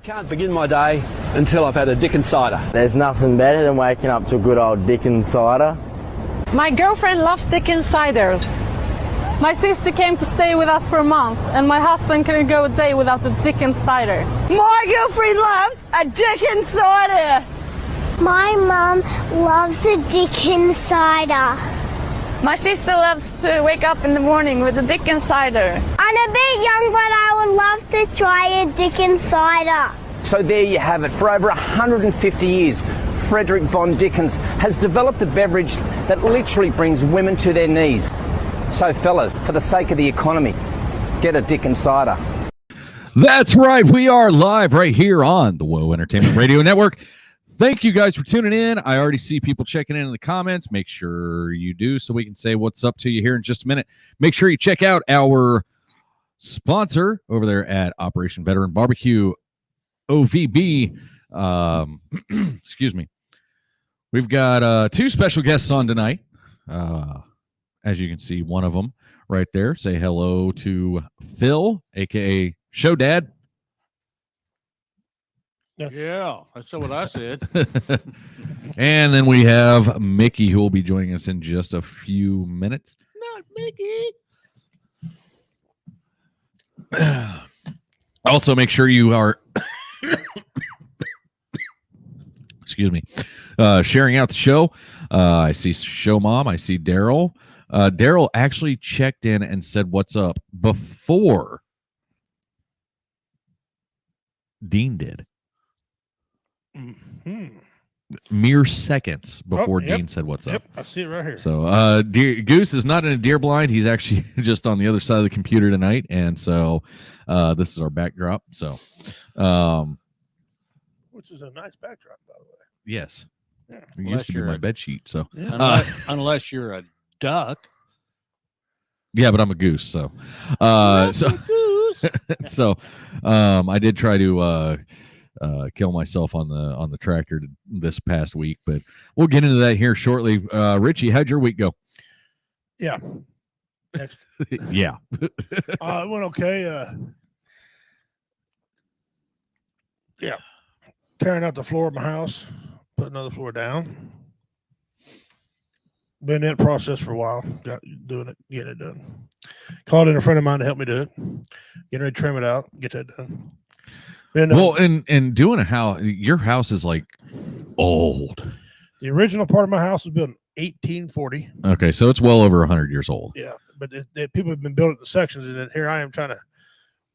Can't begin my day until I've had a Dickens cider. There's nothing better than waking up to a good old Dickens cider. My girlfriend loves Dickens ciders. My sister came to stay with us for a month, and my husband couldn't go a day without the Dickens cider. My girlfriend loves a Dickens cider. My mum loves a Dickens cider. My sister loves to wake up in the morning with a Dickens cider. I'm a bit young, but I would love to try a Dickens cider. So there you have it. For over 150 years, Frederick Von Dickens has developed a beverage that literally brings women to their knees. So fellas, for the sake of the economy, get a Dickens cider. That's right. We are live right here on the Whoa Entertainment Radio Network. Thank you guys for tuning in. I already see people checking in the comments. Make sure you do so we can say what's up to you here in just a minute. Make sure you check out our sponsor over there at Operation Veteran Barbecue, OVB. Excuse me. We've got two special guests on tonight. As you can see, one of them right there. Say hello to Phil, a.k.a. Show Dad. Yeah, that's what I said. And then we have Mickey, who will be joining us in just a few minutes. Not Mickey. Also, make sure you are excuse me, sharing out the show. I see Show Mom. I see Daryl. Daryl actually checked in and said what's up before Dean did. Mm-hmm. Mere seconds before Dean said what's up. Yep, I see it right here. So Goose is not in a deer blind. He's actually just on the other side of the computer tonight. And so this is our backdrop. So which is a nice backdrop, by the way. Yes. Yeah. It used to be my bed sheet. So Unless you're a duck. Yeah, but I'm a goose. So so I did try to kill myself on the tractor this past week, but we'll get into that here shortly. Richie, how'd your week go? Yeah. Next. Yeah. It went okay. Yeah. Tearing out the floor of my house, put another floor down. Been in that process for a while. Getting it done. Called in a friend of mine to help me do it. Getting ready to trim it out, get that done. Well, and doing a house, your house is like old. The original part of my house was built in 1840. Okay, so it's well over 100 years old. Yeah, but people have been building the sections, and then here I am trying to.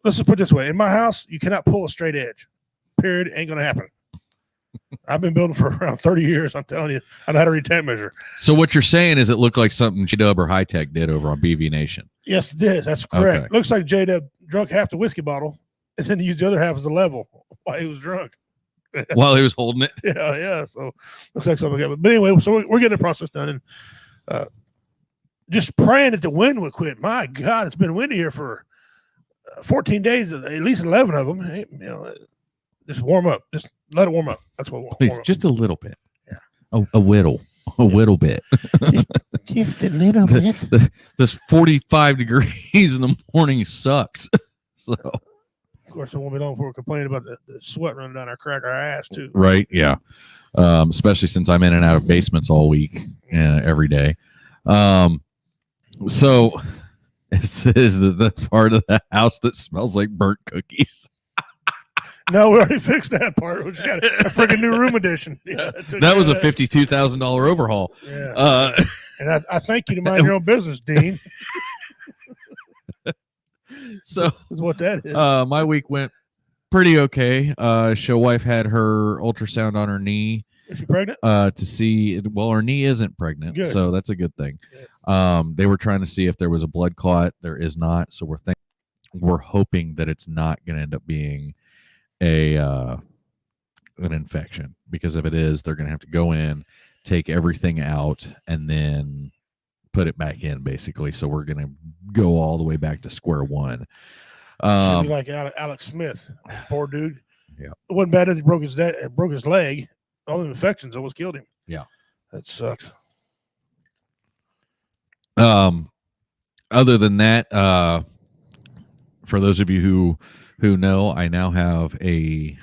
Let's just put it this way: in my house, you cannot pull a straight edge. Period. Ain't gonna happen. I've been building for around 30 years. I'm telling you, I know how to read tape measure. So what you're saying is it looked like something J-Dub or High Tech did over on BV Nation. Yes, it did. That's correct. Okay. Looks like J-Dub drunk half the whiskey bottle and then used the other half as a level while he was drunk. While he was holding it? Yeah. So looks like something like that. But anyway, so we're getting the process done and just praying that the wind would quit. My God, it's been windy here for 14 days, at least 11 of them. Hey, just warm up. Just let it warm up. That's what we'll warm up. Just a little bit. Yeah. A whittle bit. Just a little bit. This 45 degrees in the morning sucks. So, of course, it won't be long before we're complaining about the sweat running down our ass too. Right? Yeah. Especially since I'm in and out of basements all week and every day. So, is the part of the house that smells like burnt cookies? No, we already fixed that part. We just got a freaking new room addition. Yeah, that was a $52,000 overhaul. Yeah. And I thank you to mind your own business, Dean. So is what that is. My week went pretty okay. Show wife had her ultrasound on her knee. Is she pregnant? To see, well, her knee isn't pregnant, Good. So that's a good thing. Yes. They were trying to see if there was a blood clot. There is not, so we're hoping that it's not going to end up being an infection, because if it is, they're going to have to go in, take everything out, and then put it back in, basically. So we're going to go all the way back to square one. Like Alex Smith, poor dude. Yeah, it wasn't bad as he broke his leg. All the infections almost killed him. Yeah, that sucks. Other than that, for those of you who know, I now have a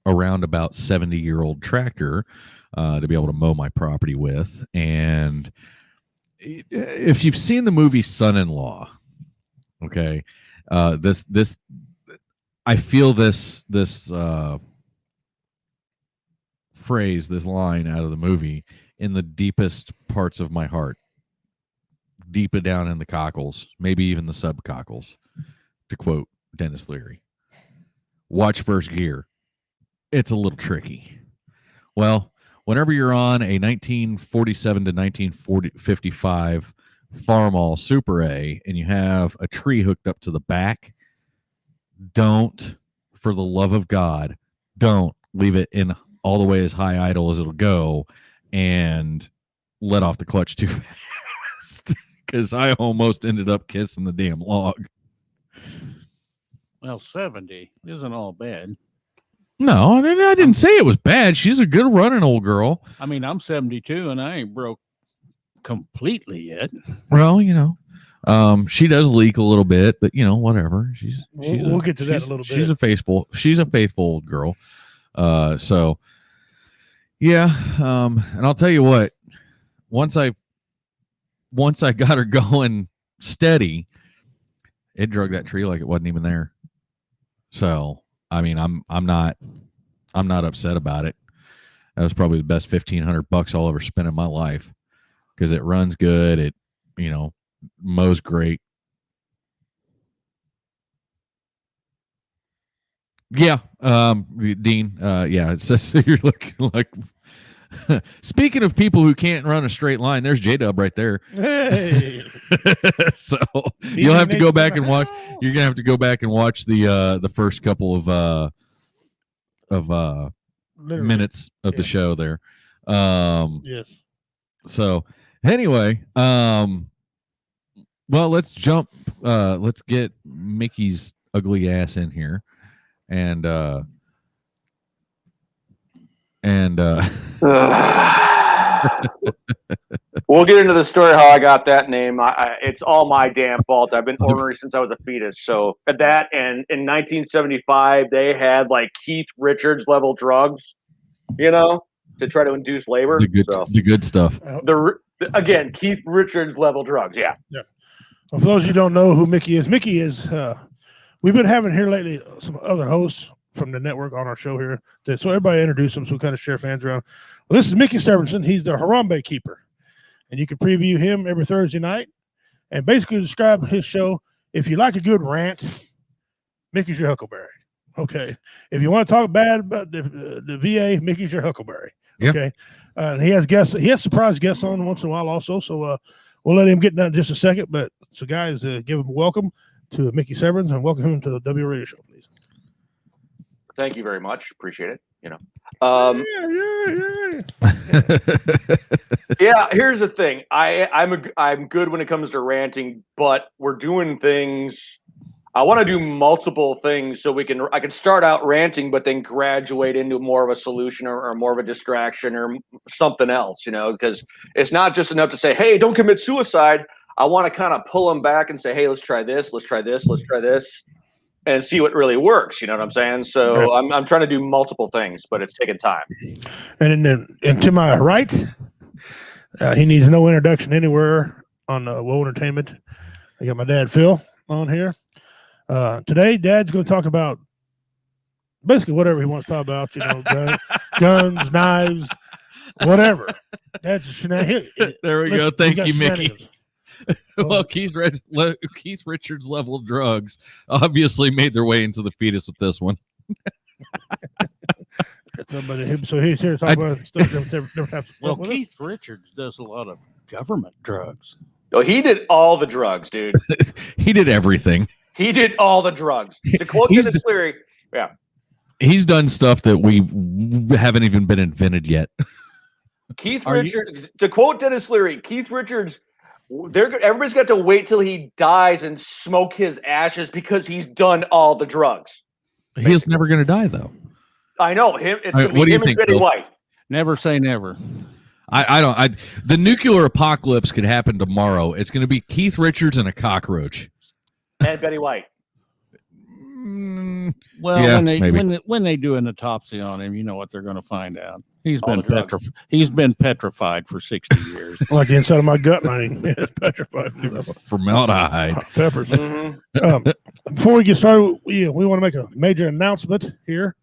around about 70-year-old tractor to be able to mow my property with. And if you've seen the movie Son-in-Law, okay, this I feel this phrase, this line out of the movie in the deepest parts of my heart, deep down in the cockles, maybe even the subcockles, to quote Dennis Leary. Watch first gear. It's a little tricky. Well, whenever you're on a 1947 to 1955 Farmall Super A and you have a tree hooked up to the back, don't, for the love of God, don't leave it in all the way as high idle as it'll go and let off the clutch too fast, because I almost ended up kissing the damn log. Well, 70 isn't all bad. No, I didn't say it was bad. She's a good running old girl. I mean, I'm 72 and I ain't broke completely yet. Well, she does leak a little bit, but whatever. We'll get to that in a little bit. She's a faithful old girl. So yeah. And I'll tell you what, once I got her going steady, it drug that tree like it wasn't even there. So, I mean, I'm not upset about it. That was probably the best $1,500 I'll ever spend in my life, because it runs good. It, mows great. Yeah. Dean, yeah, it says you're looking like, speaking of people who can't run a straight line, there's J-Dub right there. Hey. So you'll have to go back and watch. You're gonna have to go back and watch the first couple of minutes of the show there. Yes. So anyway, well, let's jump. Let's get Mickey's ugly ass in here, and we'll get into the story how I got that name. It's all my damn fault. I've been ornery since I was a fetus. So that, and in 1975 they had like Keith Richards level drugs, to try to induce labor. The good stuff. Again, Keith Richards level drugs. Yeah. Yeah. Well, for those of you who don't know who Mickey is, we've been having here lately some other hosts from the network on our show here. So everybody introduce them, so we kind of share fans around. Well, this is Mickey Severinsen. He's the Harambe Keeper. And you can preview him every Thursday night and basically describe his show. If you like a good rant, Mickey's your Huckleberry. Okay. If you want to talk bad about the VA, Mickey's your Huckleberry. Okay. He has guests. He has surprise guests on once in a while also. So we'll let him get done in just a second. But so guys, give him a welcome to Mickey Severinsen and welcome him to the W Radio Show, please. Thank you very much. Appreciate it. Yeah, here's the thing. I'm good when it comes to ranting, but we're doing things. I want to do multiple things so I can start out ranting, but then graduate into more of a solution or more of a distraction or something else, because it's not just enough to say, hey, don't commit suicide. I want to kind of pull them back and say, hey, let's try this, let's try this, let's try this, and see what really works. You know what I'm saying? So right. I'm trying to do multiple things, but it's taking time. And to my right, he needs no introduction anywhere on Woe Entertainment. I got my dad, Phil, on here. Today, Dad's going to talk about basically whatever he wants to talk about, guns, knives, whatever. That's shenanigans. There we go. Thank you, Mickey. Well, Keith Richards level drugs obviously made their way into the fetus with this one. So he's here to talk about stuff never happens. Well, Keith Richards does a lot of government drugs. Oh, he did all the drugs, dude. He did everything. He did all the drugs. To quote Dennis Leary, yeah. He's done stuff that we haven't even been invented yet. Keith Richards, to quote Dennis Leary, Keith Richards, everybody's got to wait till he dies and smoke his ashes because he's done all the drugs. He is never going to die, though. I know him. It's right, what do you think, Betty White. Never say never. The nuclear apocalypse could happen tomorrow. It's going to be Keith Richards and a cockroach. And Betty White. Well, Yeah, when they maybe. when they do an autopsy on him, you know what they're going to find out. He's All been the drugs. he's been petrified for 60 years. Like the inside of my gut lining. It's petrified. Formaldehyde. Peppers. Mhm. Before we get started, we want to make a major announcement here.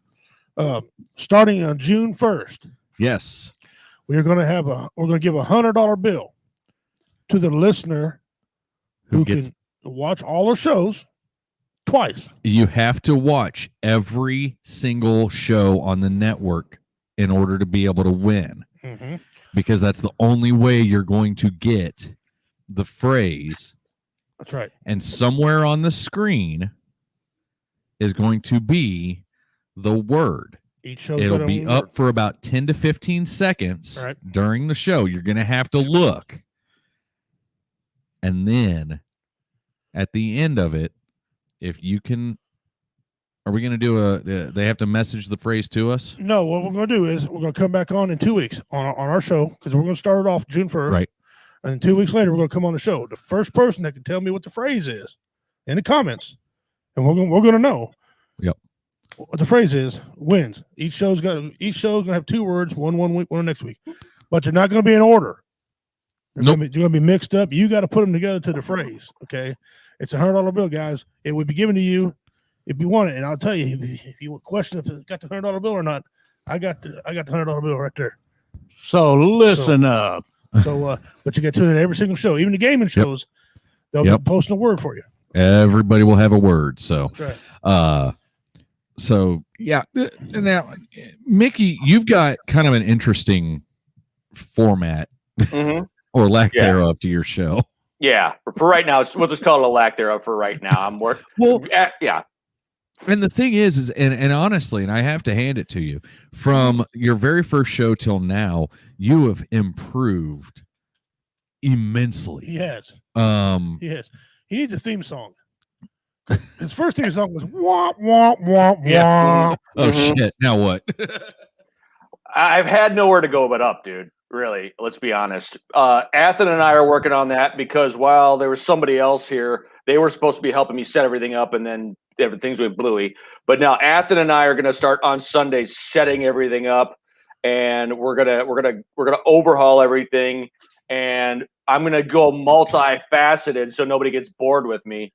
Starting on June 1st, Yes. we're going to give $100 bill to the listener who gets- can watch all our shows twice. You have to watch every single show on the network in order to be able to win, Mm-hmm. because that's the only way you're going to get the phrase. That's right. And somewhere on the screen is going to be the word. Each show It'll be up for about 10 to 15 seconds Right. during the show. You're going to have to look. And then at the end of it, if you can, are we going to do they have to message the phrase to us? No, what we're going to do is we're going to come back on in 2 weeks on our show, because we're going to start it off June 1st. Right. And then 2 weeks later, we're going to come on the show. The first person that can tell me what the phrase is in the comments, and we're going to know. Yep. What the phrase is wins. Each show's going to have 2 words, one week, one next week, but they're not going to be in order. They're Nope. going to be mixed up. You got to put them together to the phrase. Okay. It's $100 bill, guys. It would be given to you if you want it. And I'll tell you, if you question if it's got the $100 bill or not, I got the $100 bill right there. So listen up. So, but you get to it in every single show, even the gaming shows. They'll Yep. be posting a word for you. Everybody will have a word. So, That's right. so yeah. Now, Mickey, you've got kind of an interesting format Mhm. or lack Yeah. thereof to your show. Yeah. For right now, we'll just call it a lack thereof for right now. I'm working. Well, Yeah. and the thing is and honestly, and I have to hand it to you, from your very first show till now, you have improved immensely. He has. Um, He needs a theme song. His first theme song was wah wah wah Yeah. wah. oh Mhm. shit! Now what? I've had nowhere to go but up, dude. Really, let's be honest. Athen and I are working on that because while there was somebody else here, they were supposed to be helping me set everything up, and then everything's with Bluey. But now Athen and I are going to start on Sundays setting everything up, and we're gonna overhaul everything, and I'm gonna go multifaceted so nobody gets bored with me.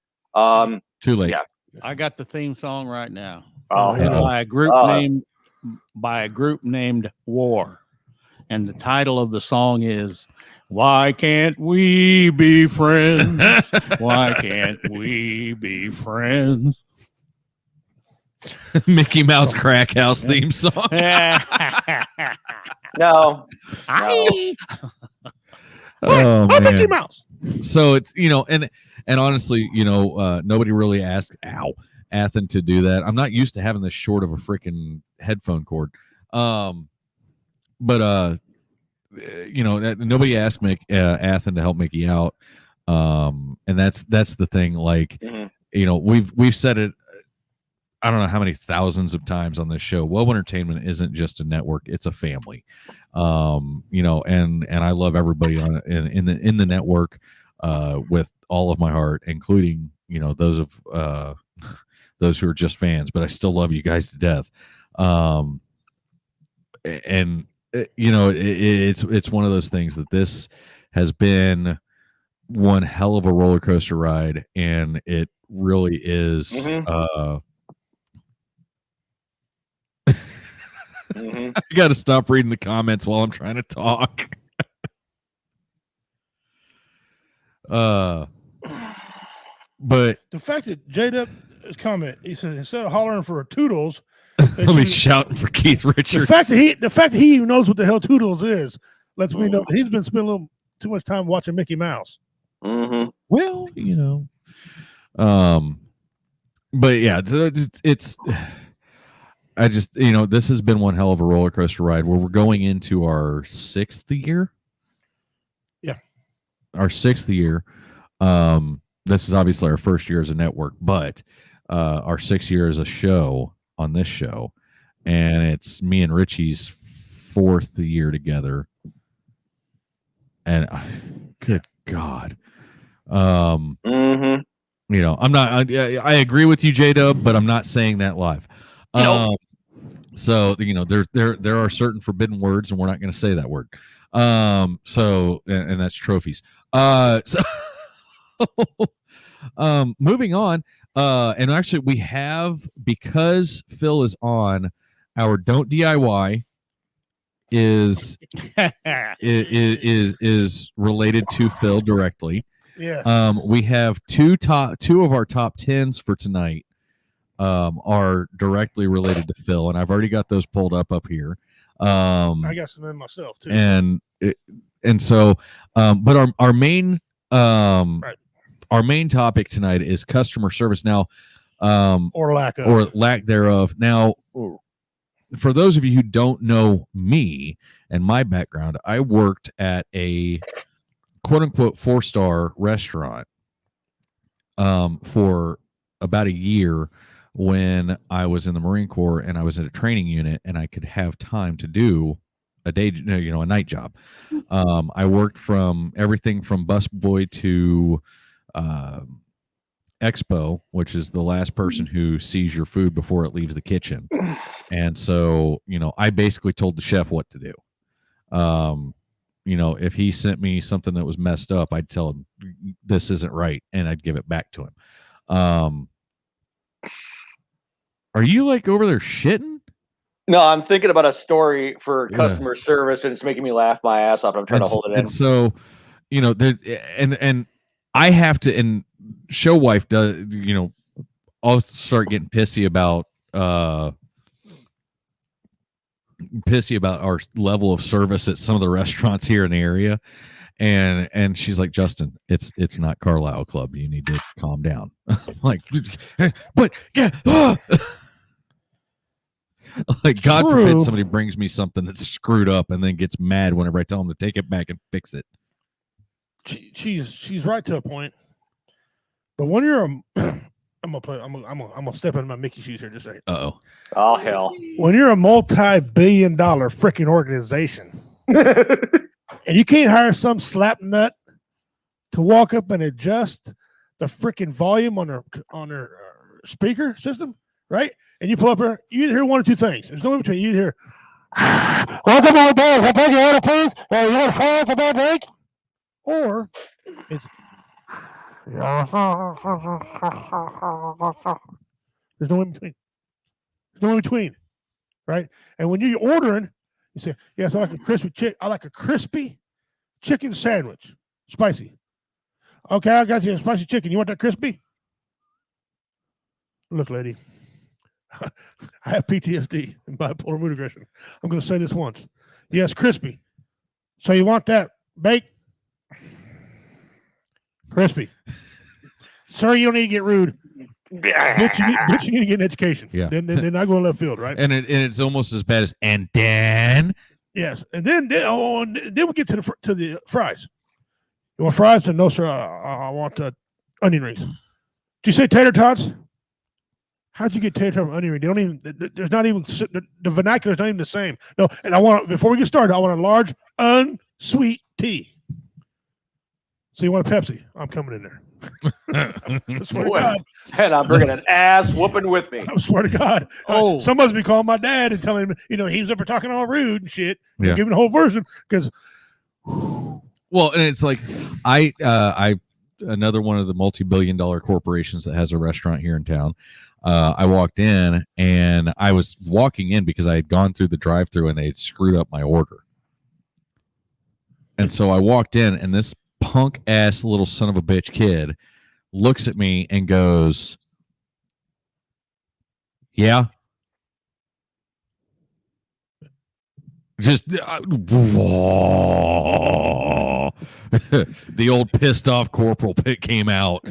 Too late. Yeah. I got the theme song right now. Oh, And hell. by a group named War. And the title of the song is Why Can't We Be Friends? Why can't we be friends? Mickey Mouse Crack House theme song. No. Aye. Oh Oh, Mickey man. Mouse. So it's and honestly, nobody really asked Athen to do that. I'm not used to having this short of a freaking headphone cord. But nobody asked Athen to help Mickey out. And that's the thing. Like, Mhm. We've said it. I don't know how many thousands of times on this show. Well, Entertainment isn't just a network; it's a family. And I love everybody in the network with all of my heart, including those of those who are just fans. But I still love you guys to death. It's one of those things that this has been one hell of a roller coaster ride, and it really is. Mhm. I got to stop reading the comments while I'm trying to talk. But The fact that J-Dub's comment, he said instead of hollering for a Toodles, let me shouting for Keith Richards. the fact that he even knows what the hell Toodles is lets me know that he's been spending a little too much time watching Mickey Mouse. Mm-hmm. Well, but yeah, it's I just this has been one hell of a roller coaster ride where we're going into our 6th year. Yeah, our 6th year. This is obviously our first year as a network, but our 6th year as a show on this show, and it's me and Richie's 4th year together. And good God. Mm-hmm. You know, I'm not. I agree with you, J-Dub, but I'm not saying that live. So you know, there are certain forbidden words, and we're not going to say that word. So and that's trophies. So moving on. And actually, we have, because Phil is on, our Don't DIY is related to Phil directly. Yes. We have two of our top 10s for tonight are directly related to Phil, and I've already got those pulled up here. I got some in myself too. And so, but our main our main topic tonight is customer service. Now, or lack thereof. Now, for those of you who don't know me and my background, I worked at a quote unquote 4-star restaurant for about a year when I was in the Marine Corps, and I was at a training unit, and I could have time to do a night job. I worked from everything from busboy to expo, which is the last person who sees your food before it leaves the kitchen. And so, you know, I basically told the chef what to do. You know, if he sent me something that was messed up, I'd tell him this isn't right, and I'd give it back to him. Are you like over there shitting? No, I'm thinking about a story for customer service, and it's making me laugh my ass off. I'm trying to hold it in. And so, you know, and I have to, and show wife does, you know, I'll start getting pissy about our level of service at some of the restaurants here in the area. And she's like, Justin, it's not Carlisle Club. You need to calm down. Like, but yeah. Like, God forbid somebody brings me something that's screwed up and then gets mad whenever I tell them to take it back and fix it. She's right to a point. But when you're I'm gonna step into my Mickey shoes here just a second. Oh hell. When you're a multi-billion-dollar freaking organization and you can't hire some slap nut to walk up and adjust the freaking volume on her speaker system, right? And you pull up here, you either hear one or two things. There's no in between. You either hear, welcome on board. I'll take your order, please. You want fries a bad drink? Or it's there's no in between. There's no in between, right? And when you're ordering, you say, "Yes, I like a crispy chicken sandwich, spicy." Okay, I got you a spicy chicken. You want that crispy? Look, lady, I have PTSD and bipolar mood aggression. I'm going to say this once. Yes, crispy. So you want that baked? Crispy. Sir, you don't need to get rude. But you need to get an education. Yeah. Then I go left field, right? And it's almost as bad as, and then. Yes. And then we get to the fries. You want fries? No, sir. I want onion rings. Did you say tater tots? How'd you get tater tot from onion ring? They don't even. There's not even the vernacular is not even the same. No. And before we get started, I want a large unsweet tea. So you want a Pepsi? I'm coming in there. I swear to God. And I'm bringing an ass whooping with me. I swear to God. Somebody's be calling my dad and telling him, he was up for talking all rude and shit. Yeah. Giving the whole version because. Well, and it's like I another one of the multi-billion-dollar corporations that has a restaurant here in town. I walked in and I was walking in because I had gone through the drive-thru and they had screwed up my order. And so I walked in and this punk ass little son of a bitch kid looks at me and goes, yeah. Just the old pissed off corporal pit came out.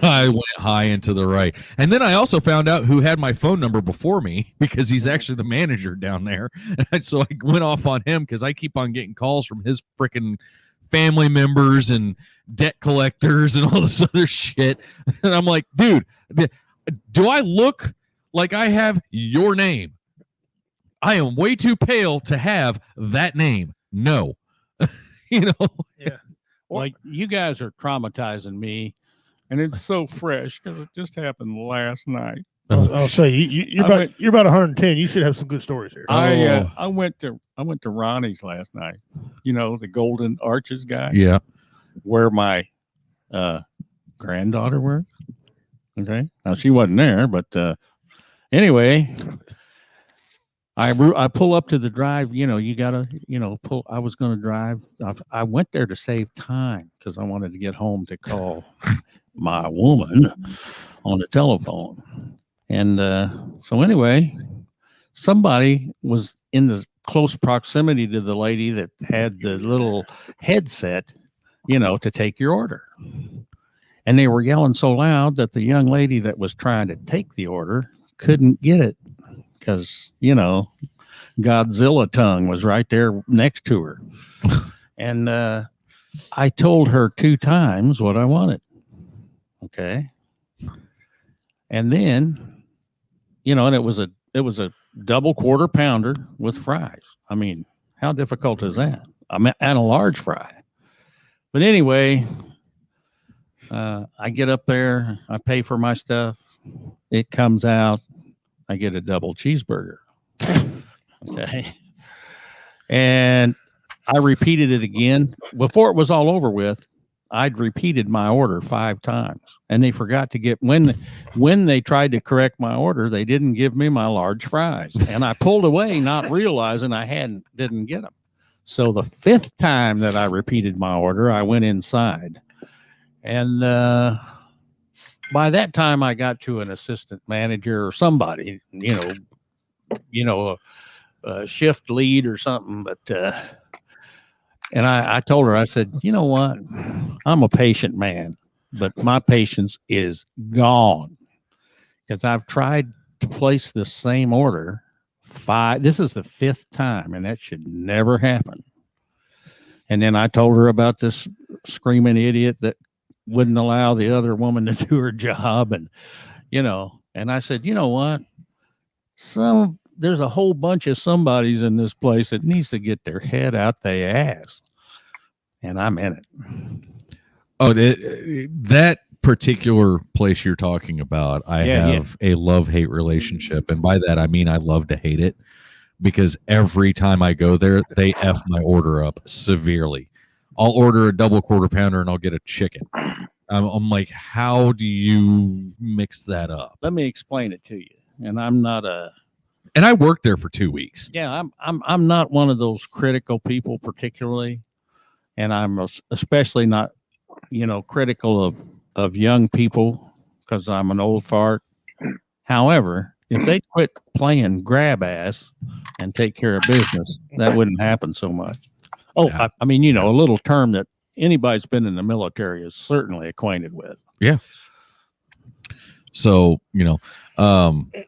I went high into the right. And then I also found out who had my phone number before me because he's actually the manager down there. And so I went off on him because I keep on getting calls from his freaking family members and debt collectors and all this other shit. And I'm like, dude, do I look like I have your name? I am way too pale to have that name. No. Yeah. Like, you guys are traumatizing me and it's so fresh because it just happened last night. I'll say you're about 110. You should have some good stories here. I went to Ronnie's last night. You know, the Golden Arches guy. Yeah. Where my granddaughter works. Okay. Now she wasn't there, but anyway, I pull up to the drive. You know, you gotta, pull. I was going to drive. I went there to save time because I wanted to get home to call my woman on the telephone. And so anyway, somebody was in the close proximity to the lady that had the little headset, to take your order. And they were yelling so loud that the young lady that was trying to take the order couldn't get it because, Godzilla tongue was right there next to her. And I told her 2 times what I wanted. Okay. And then, and it was a double quarter pounder with fries. I mean, how difficult is that? And a large fry. But anyway, I get up there, I pay for my stuff. It comes out, I get a double cheeseburger. Okay. And I repeated it again. Before it was all over with, I'd repeated my order 5 times, and they forgot to get when they tried to correct my order, they didn't give me my large fries, and I pulled away, not realizing I didn't get them. So the 5th time that I repeated my order, I went inside, and by that time I got to an assistant manager or somebody, a shift lead or something, but. And I told her, I said, you know what? I'm a patient man, but my patience is gone because I've tried to place the same order 5. This is the 5th time, and that should never happen. And then I told her about this screaming idiot that wouldn't allow the other woman to do her job. And, and I said, you know what? There's a whole bunch of somebodies in this place that needs to get their head out their ass. And I'm in it. Oh, that particular place you're talking about, I have a love-hate relationship. And by that, I mean I love to hate it because every time I go there, they F my order up severely. I'll order a double quarter pounder and I'll get a chicken. I'm like, how do you mix that up? Let me explain it to you. And I'm not And I worked there for 2 weeks. Yeah, I'm not one of those critical people particularly, and I'm especially not, critical of young people because I'm an old fart. However, if they quit playing grab ass and take care of business, that wouldn't happen so much. Oh, yeah. I mean, a little term that anybody's been in the military is certainly acquainted with. Yeah. So,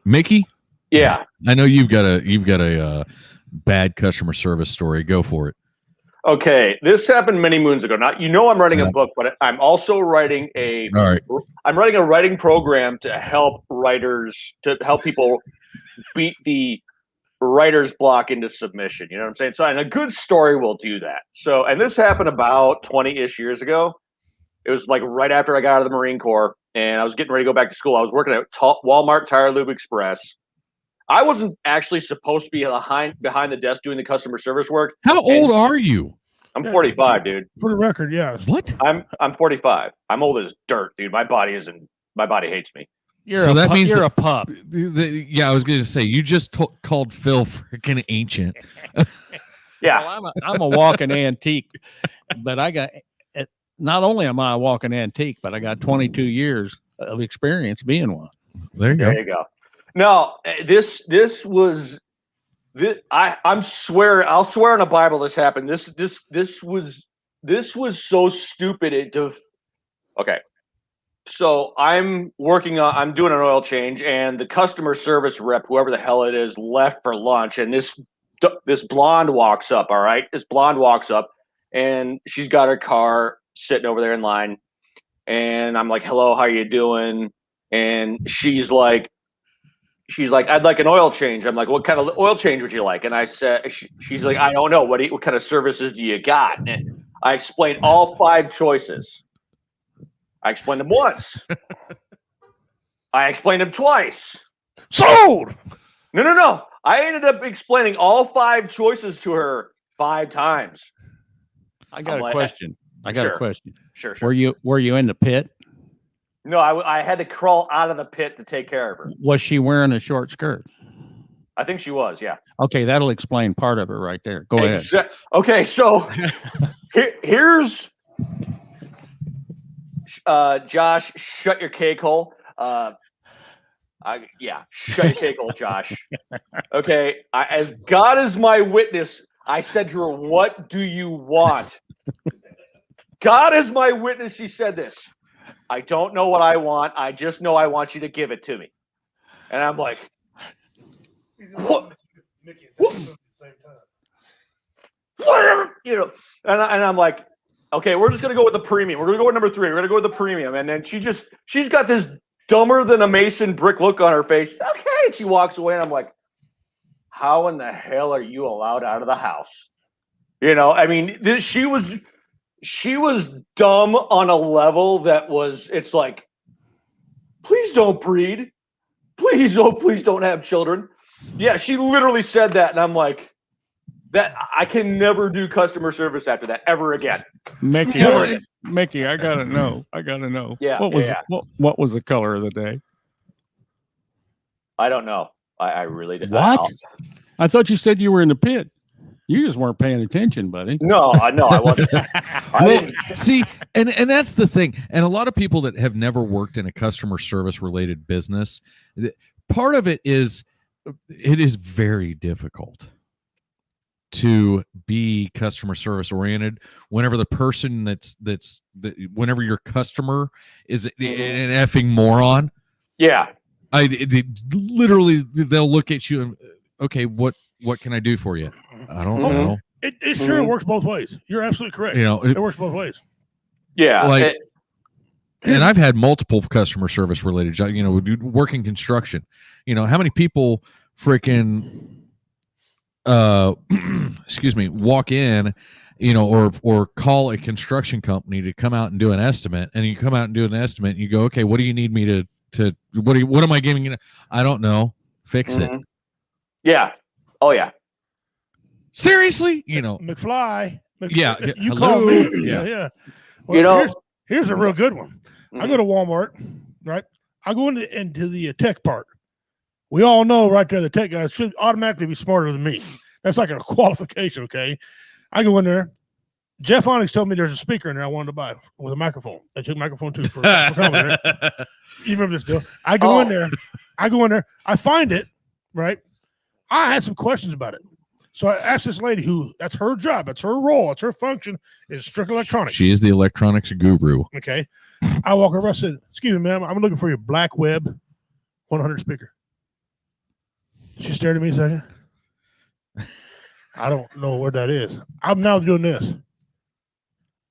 Mickey. Yeah, I know you've got a bad customer service story. Go for it. Okay, this happened many moons ago. Now I'm writing a book, but I'm also writing I'm writing a writing program to help people beat the writer's block into submission. You know what I'm saying? So, and a good story will do that. So, and this happened about 20-ish years ago. It was like right after I got out of the Marine Corps, and I was getting ready to go back to school. I was working at Walmart Tire Lube Express. I wasn't actually supposed to be behind the desk doing the customer service work. How old are you? I'm 45, dude. For the record, yeah. What? I'm 45. I'm old as dirt, dude. My body hates me. That means you're a pup. Yeah, I was going to say you just called Phil freaking ancient. Yeah, well, I'm a walking antique, but I got not only am I a walking antique, but I got 22 years of experience being one. There you go. No, I'll swear on a Bible this happened. This was so stupid. Okay. So I'm doing an oil change, and the customer service rep, whoever the hell it is, left for lunch, and this blonde walks up. All right. This blonde walks up, and she's got her car sitting over there in line, and I'm like, hello, how you doing? And she's like, I'd like an oil change. I'm like, what kind of oil change would you like? And I said, she's like, I don't know. What kind of services do you got? And I explained all 5 choices. I explained them once. I explained them twice. Sold. No. I ended up explaining all 5 choices to her 5 times. I got a question. Sure. Were you in the pit? No, I had to crawl out of the pit to take care of her. Was she wearing a short skirt? I think she was, yeah. Okay, that'll explain part of it right there. Go ahead. Okay, so here's Josh, shut your cake hole. Shut your cake hole, Josh. Okay, as God is my witness, I said to her, "What do you want?" God is my witness. She said this. I don't know what I want. I just know I want you to give it to me. And I'm like, what? You know, and I'm like, okay, we're just gonna go with the premium. We're gonna go with number 3. We're gonna go with the premium. And then she's got this dumber than a Mason brick look on her face. Okay, and she walks away, and I'm like, how in the hell are you allowed out of the house? You know, I mean, she was dumb on a level that was, it's like, please don't breed. Please don't have children. Yeah, she literally said that, and I'm like, that I can never do customer service after that ever again. Mickey, I gotta know. Yeah. What was the color of the day? I don't know. I really didn't. What? I thought you said you were in the pit. You just weren't paying attention, buddy. No, I wasn't. Well, see, and that's the thing. And a lot of people that have never worked in a customer service related business, part of it is very difficult to be customer service oriented whenever the person whenever your customer is an effing moron. Yeah. They'll look at you and, okay, what can I do for you? I don't know. It sure works both ways. You're absolutely correct. You know, it works both ways. Yeah. And I've had multiple customer service related jobs, working construction. You know, how many people freaking walk in, or call a construction company to come out and do an estimate, and you come out and do an estimate and you go, okay, what do you need me to what am I giving you? I don't know. Fix it. Yeah. Oh yeah. Seriously? McFly. Yeah. You Hello? call me. Yeah. Well, here's a real good one. I go to Walmart, right? I go into the tech part. We all know right there the tech guys should automatically be smarter than me. That's like a qualification, okay? I go in there. Jeff Onyx told me there's a speaker in there I wanted to buy with a microphone. I took a microphone too for coming there. You remember this deal? I go in there. I find it, right? I had some questions about it. So I asked this lady that's her job, that's her role, that's her function, is strict electronics. She is the electronics guru. Okay. I walk over, I said, excuse me, ma'am, I'm looking for your Black Web 100 speaker. She stared at me a second. I don't know where that is. I'm now doing this.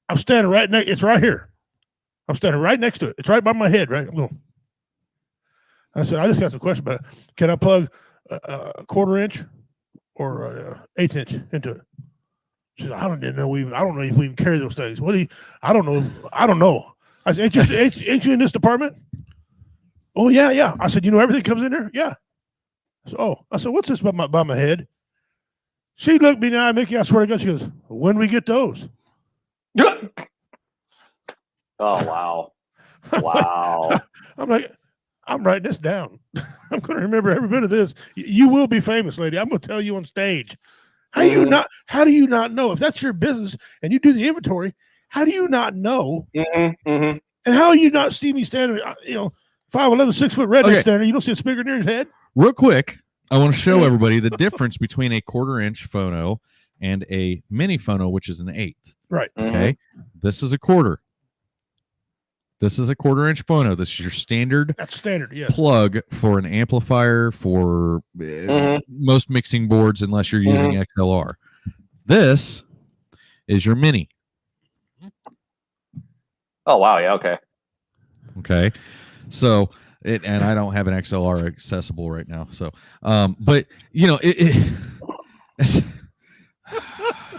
I'm standing right next. It's right here. I'm standing right next to it. It's right by my head, right? I'm going. I said, I just got some questions about it. Can I plug a 1/4 inch or a 1/8 inch into it? She said, I don't know if we even carry those things. I don't know. I said, ain't you in this department? Oh, yeah. I said, everything comes in there? Yeah. I said, what's this by my head? She looked me in the eye, Mickey, I swear to God, she goes, when we get those? Oh, wow. Wow. I'm like, I'm writing this down. I'm going to remember every bit of this. You will be famous, lady. I'm going to tell you on stage. How do you not know? If that's your business and you do the inventory, how do you not know? And how you not see me standing, 5'11", 6-foot redneck standing? You don't see a speaker near his head? Real quick, I want to show everybody the difference between a 1/4 inch phono and a mini phono, which is an 1/8. Right. Okay. This is a 1/4. This is a 1/4 inch phono. This is your standard. That's standard, yes. Plug for an amplifier for most mixing boards, unless you're using XLR. This is your mini. Oh wow! Yeah. Okay. Okay. So. And I don't have an XLR accessible right now. So, but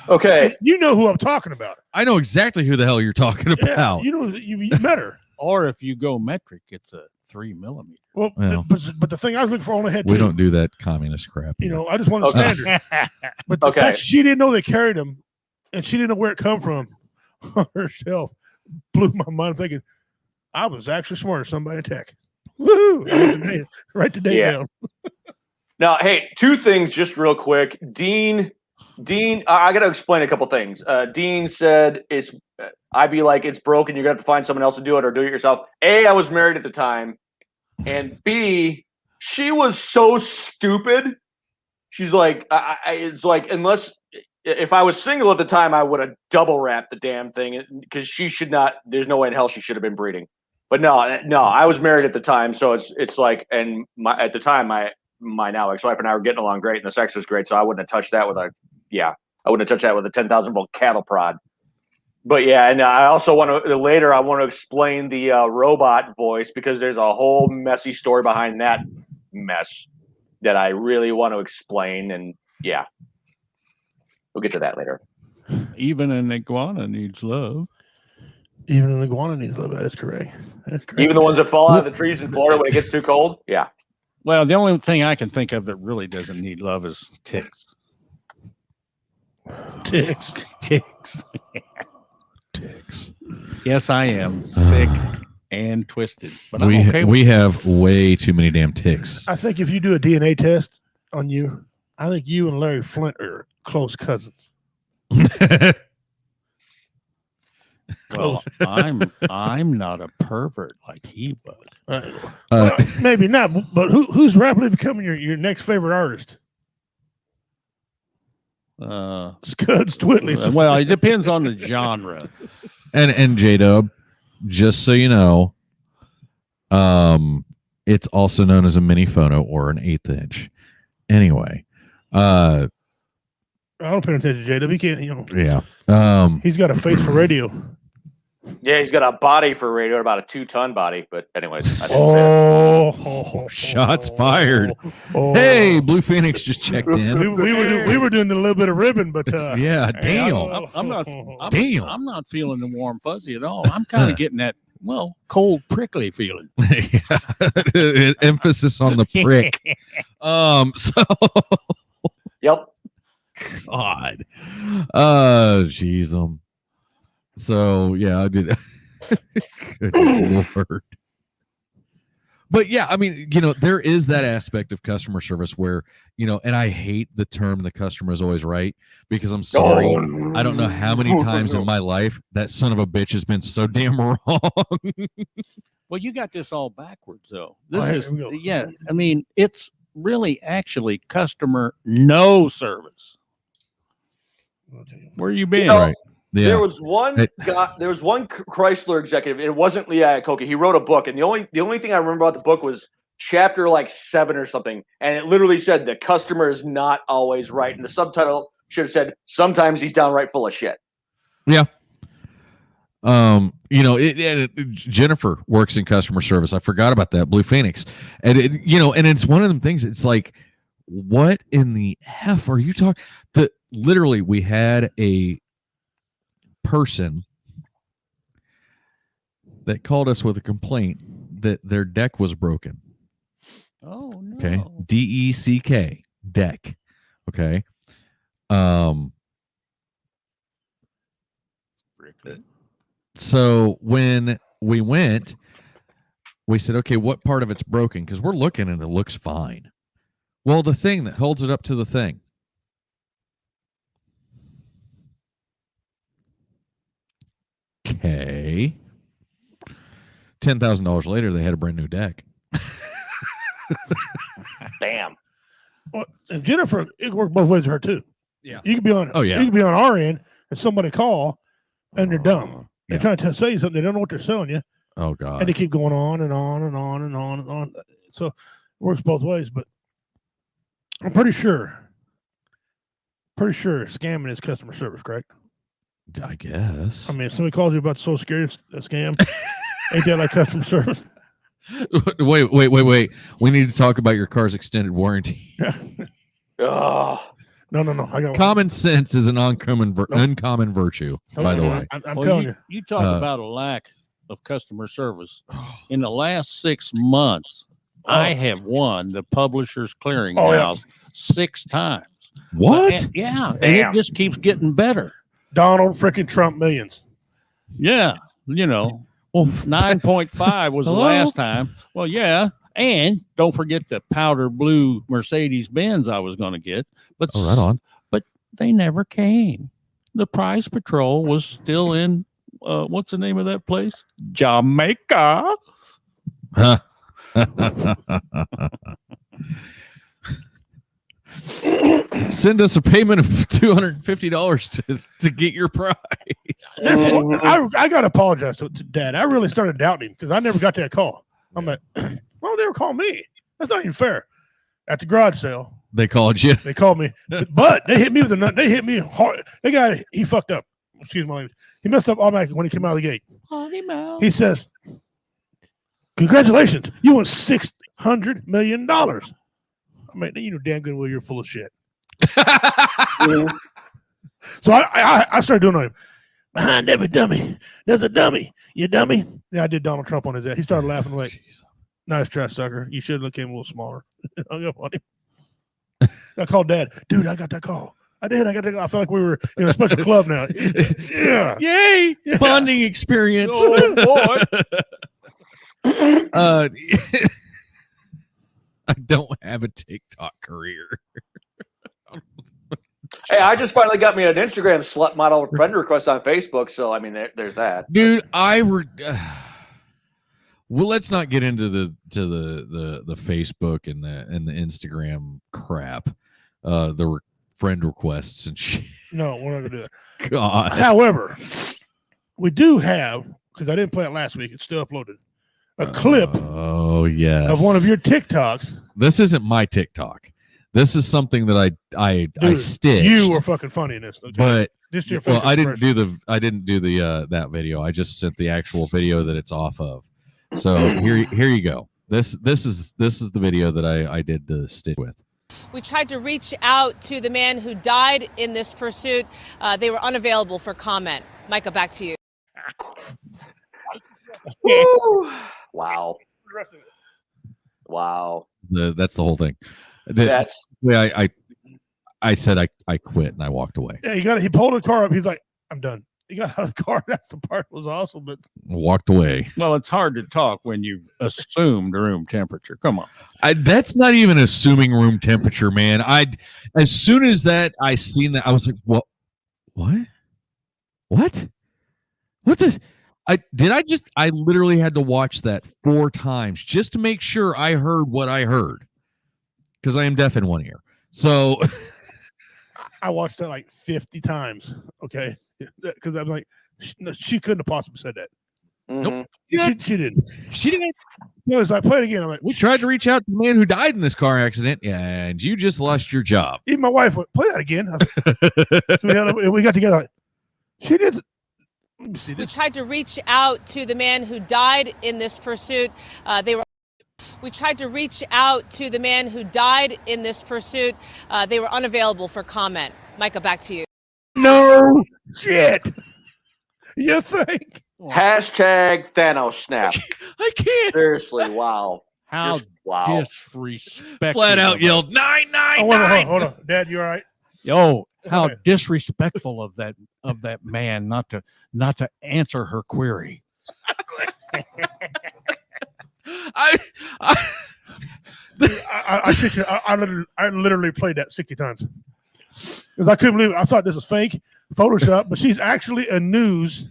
okay. You know who I'm talking about. I know exactly who the hell you're talking about. Yeah, you met her. Or if you go metric, it's a 3 millimeter. Well, Well. but the thing I was looking for only had two. We don't do that communist crap. You here. know, I just wanted Okay. standard. But the Okay. fact she didn't know they carried them, and she didn't know where it come from on her shelf, blew my mind. I'm thinking, I was actually smarter than somebody at tech. Woohoo! Write the day Yeah. down. Now, hey, two things just real quick. Dean, I got to explain a couple things. Dean said I'd be like, it's broken. You're going to have to find someone else to do it or do it yourself. A, I was married at the time. And B, she was so stupid. She's like, it's like, unless if I was single at the time, I would have double wrapped the damn thing because she should not, there's no way in hell she should have been breeding. But no, I was married at the time. So it's like, and at the time, my now ex-wife and I were getting along great and the sex was great. So I wouldn't have touched that with a 10,000 volt cattle prod. But yeah, and I also want to explain the robot voice because there's a whole messy story behind that mess that I really want to explain. And yeah, we'll get to that later. Even an iguana needs love. Even an iguana needs love. That's correct. That's correct. Even the ones that fall out of the trees in Florida when it gets too cold. Yeah. Well, the only thing I can think of that really doesn't need love is ticks. Ticks. Ticks. Ticks. Yes, I am sick and twisted, but I'm okay with we have way too many damn ticks. I think if you do a DNA test on you, I think you and Larry Flint are close cousins. Well, I'm not a pervert like he was. Well, maybe not, but who's rapidly becoming your next favorite artist? Scuds Twitleys. Well, it depends on the genre. And J-Dub, just so you know, it's also known as a mini phono or an 1/8 inch. Anyway, I don't pay attention to J-Dub. He can't, yeah. He's got a face for radio. Yeah, he's got a body for radio, about a 2-ton body. But anyways, I didn't say that. Shots fired. Oh. Hey, Blue Phoenix just checked in. We were doing a little bit of ribbon, but yeah, damn. I'm not. Damn. I'm not feeling the warm fuzzy at all. I'm kind of getting that cold prickly feeling. Emphasis on the prick. So Yep. God. Jeez. So yeah, I did. Good Lord. But yeah, I mean, there is that aspect of customer service where, and I hate the term the customer is always right because I'm sorry. I don't know how many times in my life that son of a bitch has been so damn wrong. Well, you got this all backwards though. Here This we go. is I mean, it's really actually customer no service. Where you been? Right. Yeah. There was one Chrysler executive. It wasn't Lee Iacocca. He wrote a book, and the only thing I remember about the book was chapter 7 or something, and it literally said the customer is not always right, and the subtitle should have said sometimes he's downright full of shit. Yeah. Jennifer works in customer service. I forgot about that. Blue Phoenix, and and it's one of them things. It's like, what in the F are you talking? Literally, we had a person that called us with a complaint that their deck was broken. Oh no. Okay. DECK deck. Okay. So when we went, we said, okay, what part of it's broken? Because we're looking and it looks fine. Well, the thing that holds it up to the thing. Okay. $10,000 later, they had a brand new deck. Damn. Well, and Jennifer, it worked both ways for her too. Yeah. You could be on. Oh, yeah. You could be on our end, and somebody call, and they're dumb. They're Yeah. trying to sell you something. They don't know what they're selling you, Oh God. and they keep going on and on and on and on and on. So it works both ways. But I'm pretty sure scamming is customer service, correct? I guess. I mean, if somebody calls you about Social Security, a scam, ain't that like customer service? Wait. We need to talk about your car's extended warranty. Oh, No. I got Common sense is an uncommon virtue, by the way. I'm telling you. You talk about a lack of customer service. In the last 6 months, I have won the Publishers Clearinghouse 6 times. What? And Damn. it just keeps getting better. Donald freaking Trump millions. Yeah, well, 9.5 was the Hello? last time. Well, yeah, and don't forget the powder blue Mercedes Benz I was going to get. But Oh, right on. But they never came. The prize patrol was still in. What's the name of that place? Jamaica. Huh. Send us a payment of $250 to get your prize. I got to apologize to Dad. I really started doubting him because I never got that call. I'm like, why don't they ever call me? That's not even fair. At the garage sale, They called you. they called me, but they hit me with a nut. They hit me hard. He fucked up. Excuse my language. He messed up automatically when he came out of the gate. He says, "Congratulations, you won $600 million." I mean, you know damn good well you're full of shit. So I started doing on him. Behind every dummy, there's a dummy. You dummy. Yeah, I did Donald Trump on his ass. He started laughing like, "Nice try, sucker. You should have came a little smaller." Hung up on him. I called Dad. Dude, I got that call. I did. I got that call. I felt like we were in a special club now. Yeah. Yay! Yeah. Bonding experience. Oh, boy. I don't have a TikTok career. Hey, I just finally got me an Instagram slut model friend request on Facebook. So I mean, there's that. Dude, well, let's not get into the Facebook and the Instagram crap. Friend requests and shit. No, we're not gonna do that. God. However, we do have, because I didn't play it last week, it's still uploaded, a clip Oh yes. of one of your TikToks. This isn't my TikTok. This is something that I Dude, stitched. You were fucking funny in this. Okay? but This is your well, facial I didn't expression. do the that video. I just sent the actual video that it's off of. So here you go. This is the video that I did the stitch with. We tried to reach out to the man who died in this pursuit. They were unavailable for comment. Micah, back to you. Woo. Wow. Wow. That's the whole thing. That's I said I quit and I walked away. Yeah, he pulled the car up. He's like, "I'm done." He got out of the car. That's the part that was awesome. But Walked away. Well, it's hard to talk when you've assumed room temperature. Come on. That's not even assuming room temperature, man. As soon as I seen that, I was like, what? I literally had to watch that 4 times just to make sure I heard what I heard. Because I am deaf in one ear. So I watched that like 50 times. Okay. Because I'm like, she couldn't have possibly said that. Nope. She didn't. She didn't. You know, as I played it again, I'm like, We tried to reach out to the man who died in this car accident, and you just lost your job. even my wife went, "Play that again." I was like, so we got together. Like, she did. Let me see We this. tried to reach out to the man who died in this pursuit. We tried to reach out to the man who died in this pursuit. They were unavailable for comment. Micah, back to you. No shit. You think? Hashtag Thanos snap. I can't. Seriously, wow. How Just wow. disrespectful. Flat out of yelled 999. Oh, hold on. Dad, you all right? Yo, how Okay. disrespectful of that man not to answer her query. I shit you. I literally played that 60 times because I couldn't believe it. I thought this was fake Photoshop, but she's actually a news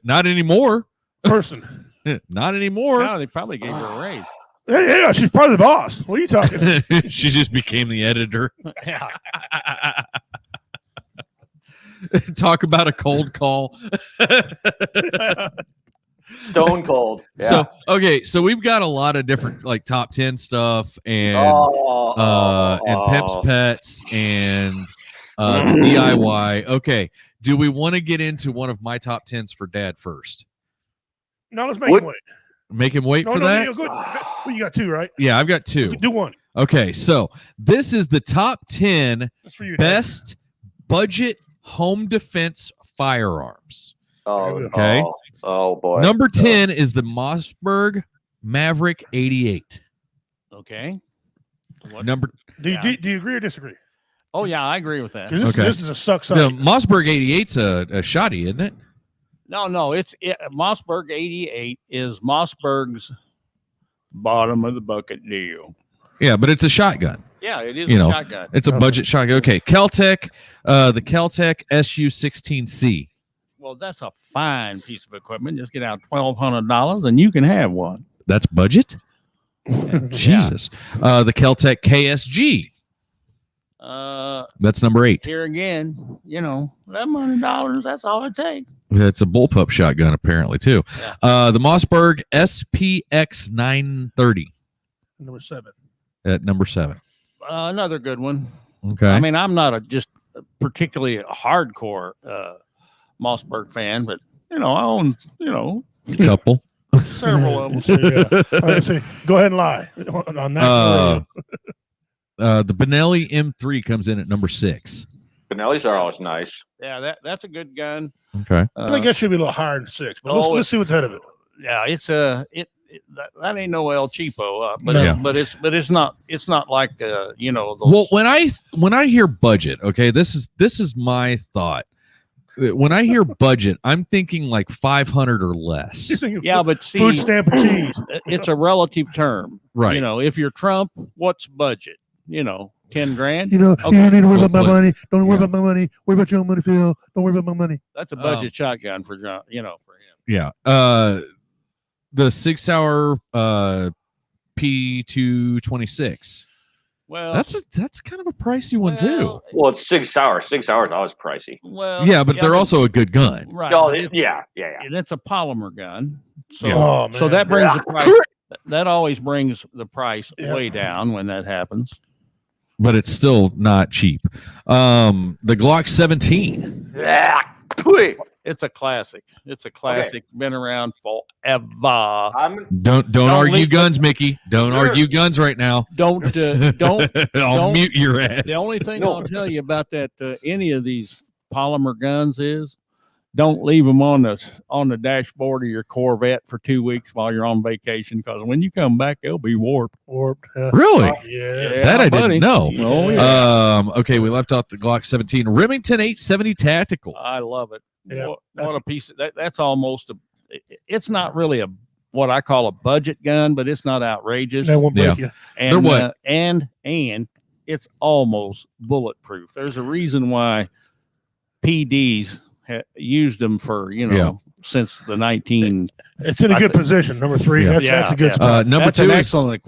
Not anymore. person. Not anymore. Now they probably gave her a raise. Yeah, she's probably the boss. What are you talking? She just became the editor. Yeah. Talk about a cold call. Stone cold. Yeah. So okay, so we've got a lot of different like top 10 stuff and Pimp's Pets and DIY. Okay, do we want to get into one of my top 10s for Dad first? No, let's make him wait. Make him wait for that? No, good. Well, you got 2, right? Yeah, I've got 2. Do 1. Okay, so this is the top 10 That's for you, Dad. best budget home defense firearms. Oh, Okay. Oh boy. Number 10 is the Mossberg Maverick 88. Okay. Number Do you agree or disagree? Oh yeah, I agree with that. 'Cause this is a suck The sight. Mossberg 88's a shoddy, isn't it? No, Mossberg 88 is Mossberg's bottom of the bucket deal. Yeah, but it's a shotgun. Yeah, it is You a know, shotgun. It's a budget shotgun. Okay, Keltec, the Keltec SU-16C. Well, that's a fine piece of equipment. Just get out $1,200 and you can have one. That's budget? Jesus. The Keltec KSG. That's number 8. Here again, $1,100. That's all it takes. That's a bullpup shotgun, apparently, too. The Mossberg SPX 930 Number 7. at number 7. Another good one. Okay. I mean, I'm not just particularly a hardcore Mossberg fan, but I own Couple. several of them. So, All right, so go ahead and lie on that. The Benelli M3 comes in at number 6. Benellis are always nice. Yeah, that's a good gun. Okay. I think that should be a little higher than 6, but let's see what's ahead of it. Yeah, it's that ain't no El Cheapo, but No. but it's not like those, Well, when I hear budget, okay, this is my thought. When I hear budget, I'm thinking like 500 or less. yeah, but see, Food stamp and cheese. It's a relative term, Right. If you're Trump, what's budget? 10 grand. You don't need to worry about my Well, money. Don't worry about my money. Worry about your own money, Phil. Don't worry about my money. That's a budget shotgun for John. For him. Yeah. The 6 hour P226. Well, that's kind of a pricey one too. Well, it's 6 hours. 6 hours is always pricey. Well, Yeah, but they're also a good gun. right. Oh, but yeah. and it's a polymer gun. So, Yeah. Oh, man. so that brings Yeah. the price. That always brings the price Yeah. way down when that happens. But it's still not cheap. The Glock 17. Yeah. Tweet. It's a classic. It's a classic. Been around forever. Don't argue leave- guns, Mickey. Don't Sure. argue guns right now. Don't I'll don't- mute your ass. The only thing I'll tell you about that any of these polymer guns is don't leave them on the dashboard of your Corvette for 2 weeks while you're on vacation, because when you come back, they'll be warped. Warped. Yeah. Really? Yeah. That I buddy. didn't know. Oh, yeah. Okay, we left off the Glock 17. Remington 870 Tactical. I love it. Yeah, What a piece of that's almost it's not really what I call a budget gun, but it's not outrageous. That won't break Yeah. you. And They're what? And it's almost bulletproof. There's a reason why PDs used them for since the 19. It's in a good position. Number 3. Yeah. That's a good spot. Number That's 2 an is excellent.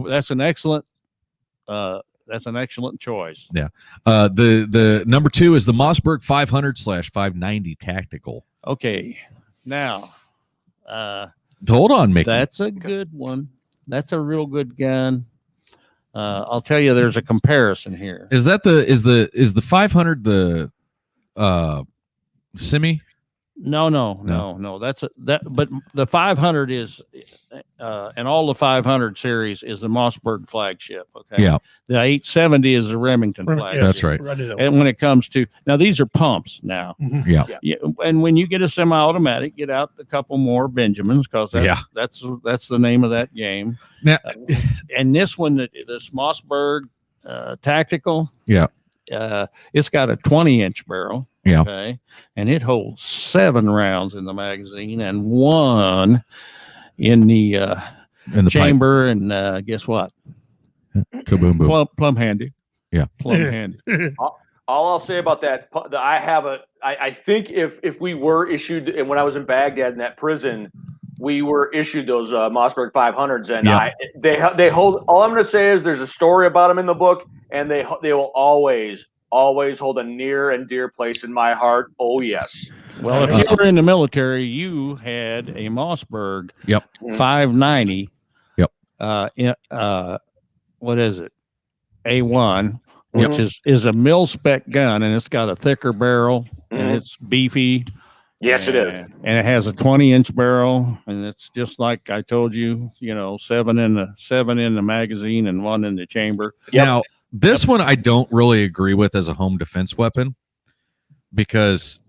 That's an excellent choice. the number 2 is the Mossberg 500/590 Tactical. Okay, now Hold on, Mickey. that's a good one. That's a real good gun. I'll tell you, there's a comparison here. Is the 500 the semi? No. But the 500 is, and all the 500 series is the Mossberg flagship. Okay. Yeah. The 870 is the Remington flagship. That's right. I knew that And when it comes to now, these are pumps now. one. Yeah. Yeah, and when you get a semi-automatic, get out a couple more Benjamins, because that's the name of that game. Now, And this one, this Mossberg tactical, yeah. it's got a 20-inch barrel. Yeah. Okay, and it holds 7 rounds in the magazine and 1 in the In the chamber. And guess what? pipe. Kaboom boom. Plumb handy. Yeah. Plumb handy. All I'll say about that, I think if we were issued, and when I was in Baghdad in that prison, we were issued those Mossberg 500s, and Yeah. they hold. All I'm going to say is there's a story about them in the book, and they will always hold a near and dear place in my heart. Oh yes. Well, if you were in the military, you had a Mossberg Yep. 590. Yep. What is it? A1, which Mhm. is a mil spec gun, and it's got a thicker barrel and Mhm. it's beefy. Yes, it is. And it has a 20-inch barrel, and it's just like I told you, 7 in the magazine and 1 in the chamber. Now, this one I don't really agree with as a home defense weapon, because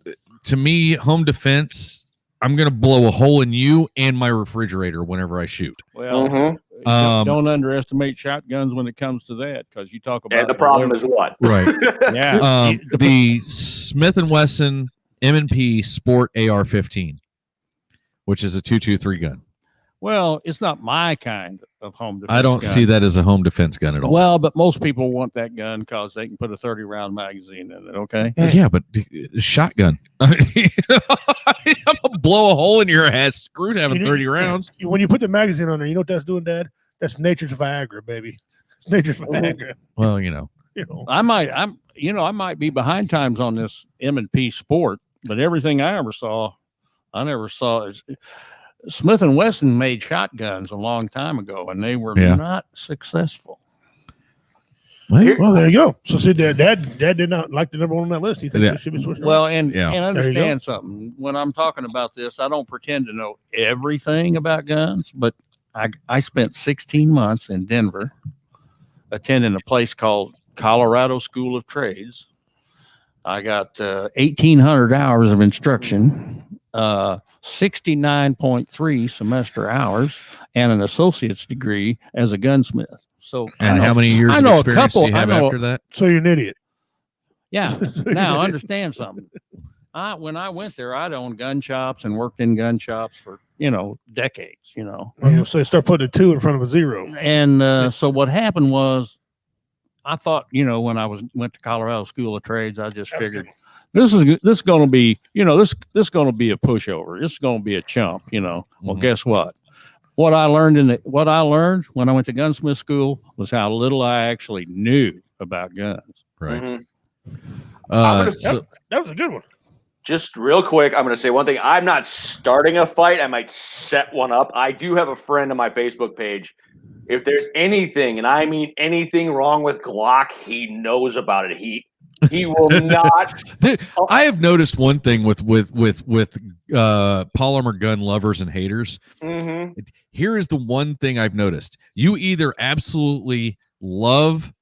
to me, home defense I'm gonna blow a hole in you and my refrigerator whenever I shoot. Well, don't underestimate shotguns when it comes to that, because you talk about the problem is what? Right. Yeah. The Smith & Wesson M&P Sport AR-15, which is a 223 gun. Well, it's not my kind of home defense. I don't gun. see that as a home defense gun at all. Well, but most people want that gun because they can put a 30-round magazine in it. Okay. Yeah, but shotgun. I'm gonna blow a hole in your ass. Screwed having 30 rounds. When you put the magazine on there, you know what that's doing, Dad? That's nature's Viagra, baby. Nature's Viagra. Well, you know. I might be behind times on this M&P Sport, but everything I never saw. Smith & Wesson made shotguns a long time ago, and they were not successful. Well, there you go. So see, Dad did not like the number one on that list. He thinks it should be switched. Well, and understand something. When I'm talking about this, I don't pretend to know everything about guns, but I spent 16 months in Denver attending a place called Colorado School of Trades. I got 1,800 hours of instruction. 69.3 semester hours and an associate's degree as a gunsmith. So, and how many years of experience do you have after that? So you're an idiot. Yeah. Now understand something. When I went there, I'd owned gun shops and worked in gun shops for decades. So start putting a 2 in front of a 0. And so what happened was, I thought when I went to Colorado School of Trades, I just figured. This is going to be, this going to be a pushover. This is going to be a chump, Well, guess what? What I learned when I went to gunsmith school was how little I actually knew about guns. Right. That was a good one. Just real quick, I'm going to say one thing. I'm not starting a fight. I might set one up. I do have a friend on my Facebook page. If there's anything, and I mean anything wrong with Glock, he knows about it. He will not. I have noticed one thing with polymer gun lovers and haters. Mm-hmm. Here is the one thing I've noticed: you either absolutely love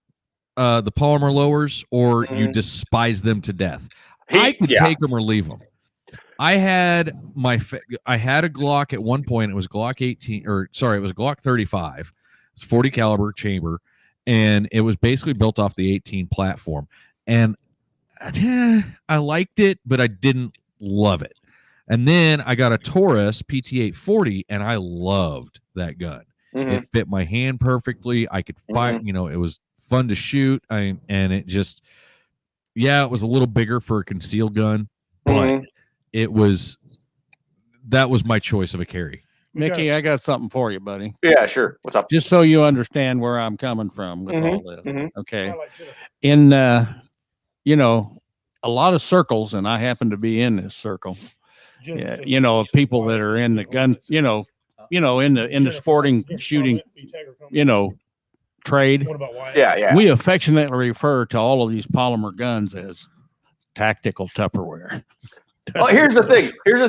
the polymer lowers, or you despise them to death. I could take them or leave them. I had a Glock at one point. It was Glock 18, it was Glock 35. It's 40 caliber chamber, and it was basically built off the 18 platform. And I liked it, but I didn't love it. And then I got a Taurus PT840, and I loved that gun. Mm-hmm. It fit my hand perfectly. I could fire. It was fun to shoot. And it just, it was a little bigger for a concealed gun, but that was my choice of a carry. Mickey, I got something for you, buddy. Yeah, sure. What's up? Just so you understand where I'm coming from with all this. Okay. In a lot of circles, and I happen to be in this circle. People that are in the gun, in the sporting shooting, trade. Yeah. We affectionately refer to all of these polymer guns as tactical Tupperware. Well, here's the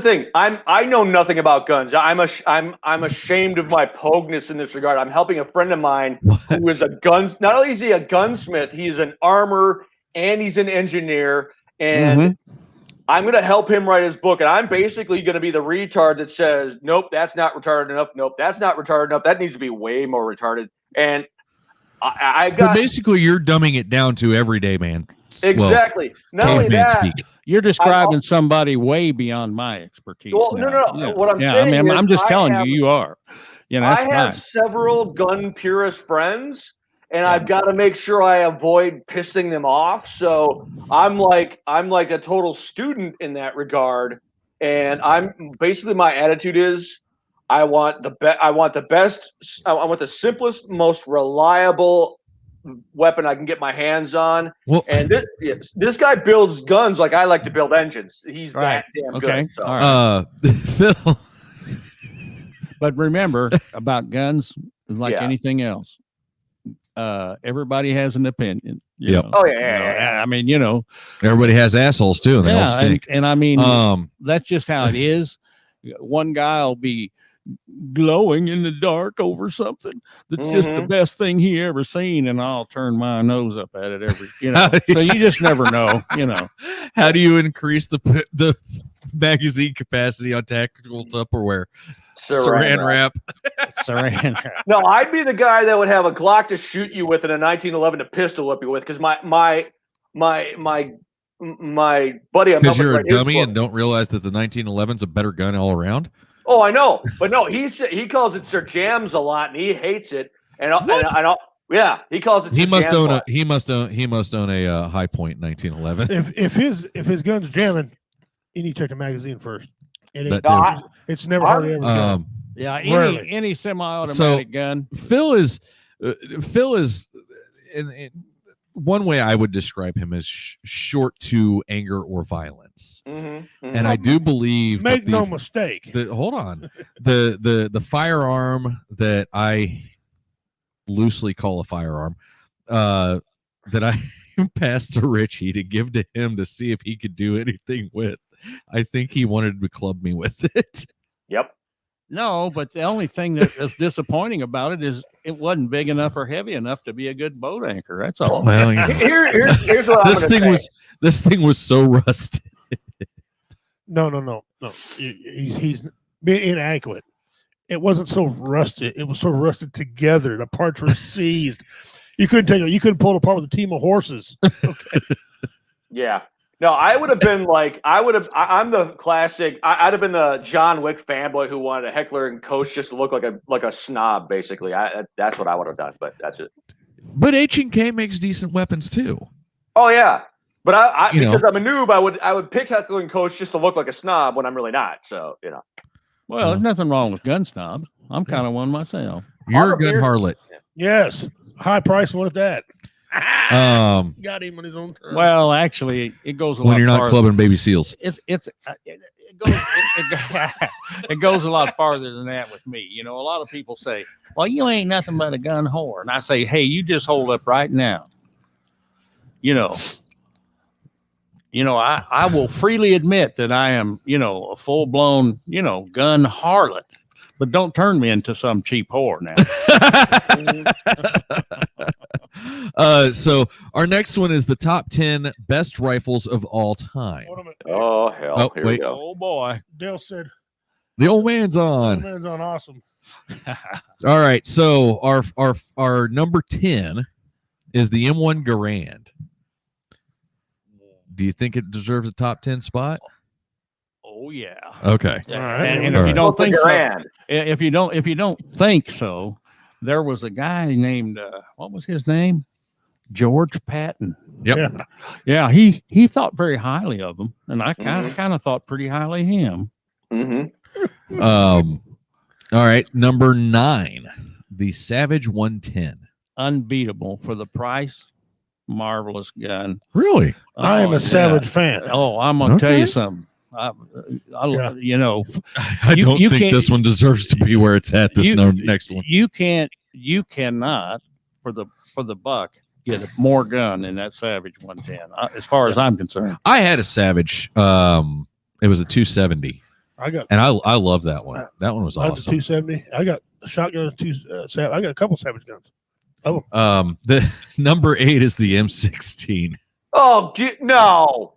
thing. I know nothing about guns. I'm ashamed of my pogness in this regard. I'm helping a friend of mine who is not only is he a gunsmith, he's an armor and he's an engineer. And I'm going to help him write his book. And I'm basically going to be the retard that says, nope, that's not retarded enough. Nope, that's not retarded enough. That needs to be way more retarded. And So basically, you're dumbing it down to everyday man. Exactly. Not only that, speak. You're describing somebody way beyond my expertise. Well, no. Yeah. What I'm saying is, I'm just telling you are. I have several gun purist friends, and I've got to make sure I avoid pissing them off. So I'm like a total student in that regard. And my attitude is, I want the simplest, most reliable weapon I can get my hands on. Well, and this guy builds guns like I like to build engines. He's that damn good. So. All right. Phil. But remember about guns, like anything else, everybody has an opinion. Yep. Oh yeah. I mean, everybody has assholes too, and they all stink. And I mean, that's just how it is. One guy will be glowing in the dark over something that's just the best thing he ever seen, and I'll turn my nose up at it every. So you just never know. How do you increase the magazine capacity on tactical Tupperware. Saran wrap. Saran wrap. No, I'd be the guy that would have a Glock to shoot you with and a 1911 to pistol whip you with, because my buddy I'm Because helping you're a write his dummy book. and don't realize that the 1911's a better gun all around. Oh, I know, but no, he calls it Sir Jams a lot, and he hates it. And yeah, he calls it. He Sir must Jams own a lot. He must own a High Point 1911. If his gun's jamming, you need to check the magazine first. That too. It's never hardly ever jammed. Yeah, Rarely. any semi-automatic gun. Phil is in one way I would describe him as short to anger or violence. And I do believe Make that no mistake. hold on. The firearm that I loosely call a firearm that I passed to Richie to give to him to see if he could do anything with. I think he wanted to club me with it. Yep. No, but the only thing that is disappointing about it is it wasn't big enough or heavy enough to be a good boat anchor. That's all. Well, yeah. Here's what this I'm thing say. this thing was so rusted. No. He's being inadequate. It wasn't so rusted. It was so rusted together. The parts were seized. You couldn't pull it apart with a team of horses. Okay. Yeah. No, I would have been like, I'm the classic. I'd have been the John Wick fanboy who wanted a heckler and coach just to look like a snob, basically. That's what I would have done, but that's it. But H&K makes decent weapons too. Oh yeah, but I You know. because I'm a noob, I would pick heckler and coach just to look like a snob when I'm really not. So Well, there's nothing wrong with gun snobs. I'm kind of one myself. You're a gun harlot. Yes. High price one at that. Got him on his own terms. Well, actually, it goes a lot When you're not farther. clubbing baby seals. It goes a lot farther than that with me. You know, a lot of people say, "Well, you ain't nothing but a gun whore," and I say, "Hey, you just hold up right now." You know, I will freely admit that I am, a full blown, gun harlot, but don't turn me into some cheap whore now. So our next one is the top 10 best rifles of all time. Oh hell! Oh, Here we wait. go. Oh boy, Dale said, The old man's on. man's on awesome. All right. So our number 10 is the M1 Garand. Do you think it deserves a top 10 spot? oh yeah. Okay. All right. And All if you right. don't think so, Grand. if you don't think so, there was a guy named what was his name? George Patton. Yep. Yeah, he thought very highly of him, and I kind of thought pretty highly of him. Mm-hmm. All right. Number 9, the Savage 110. Unbeatable for the price. Marvelous gun. Really? I am Oh, a Savage yeah. fan. Oh, I'm gonna tell Okay. you something. Yeah. I You- don't you think can't- this one deserves to be where it's at. Next one. You cannot for the buck get more gun than that Savage 110. As far as I'm concerned. I had a Savage. It was a 270, I got and I love that one. That one was I got the awesome. 270. I got a shotgun. I got a couple Savage guns. The number 8 is the M16. Oh no!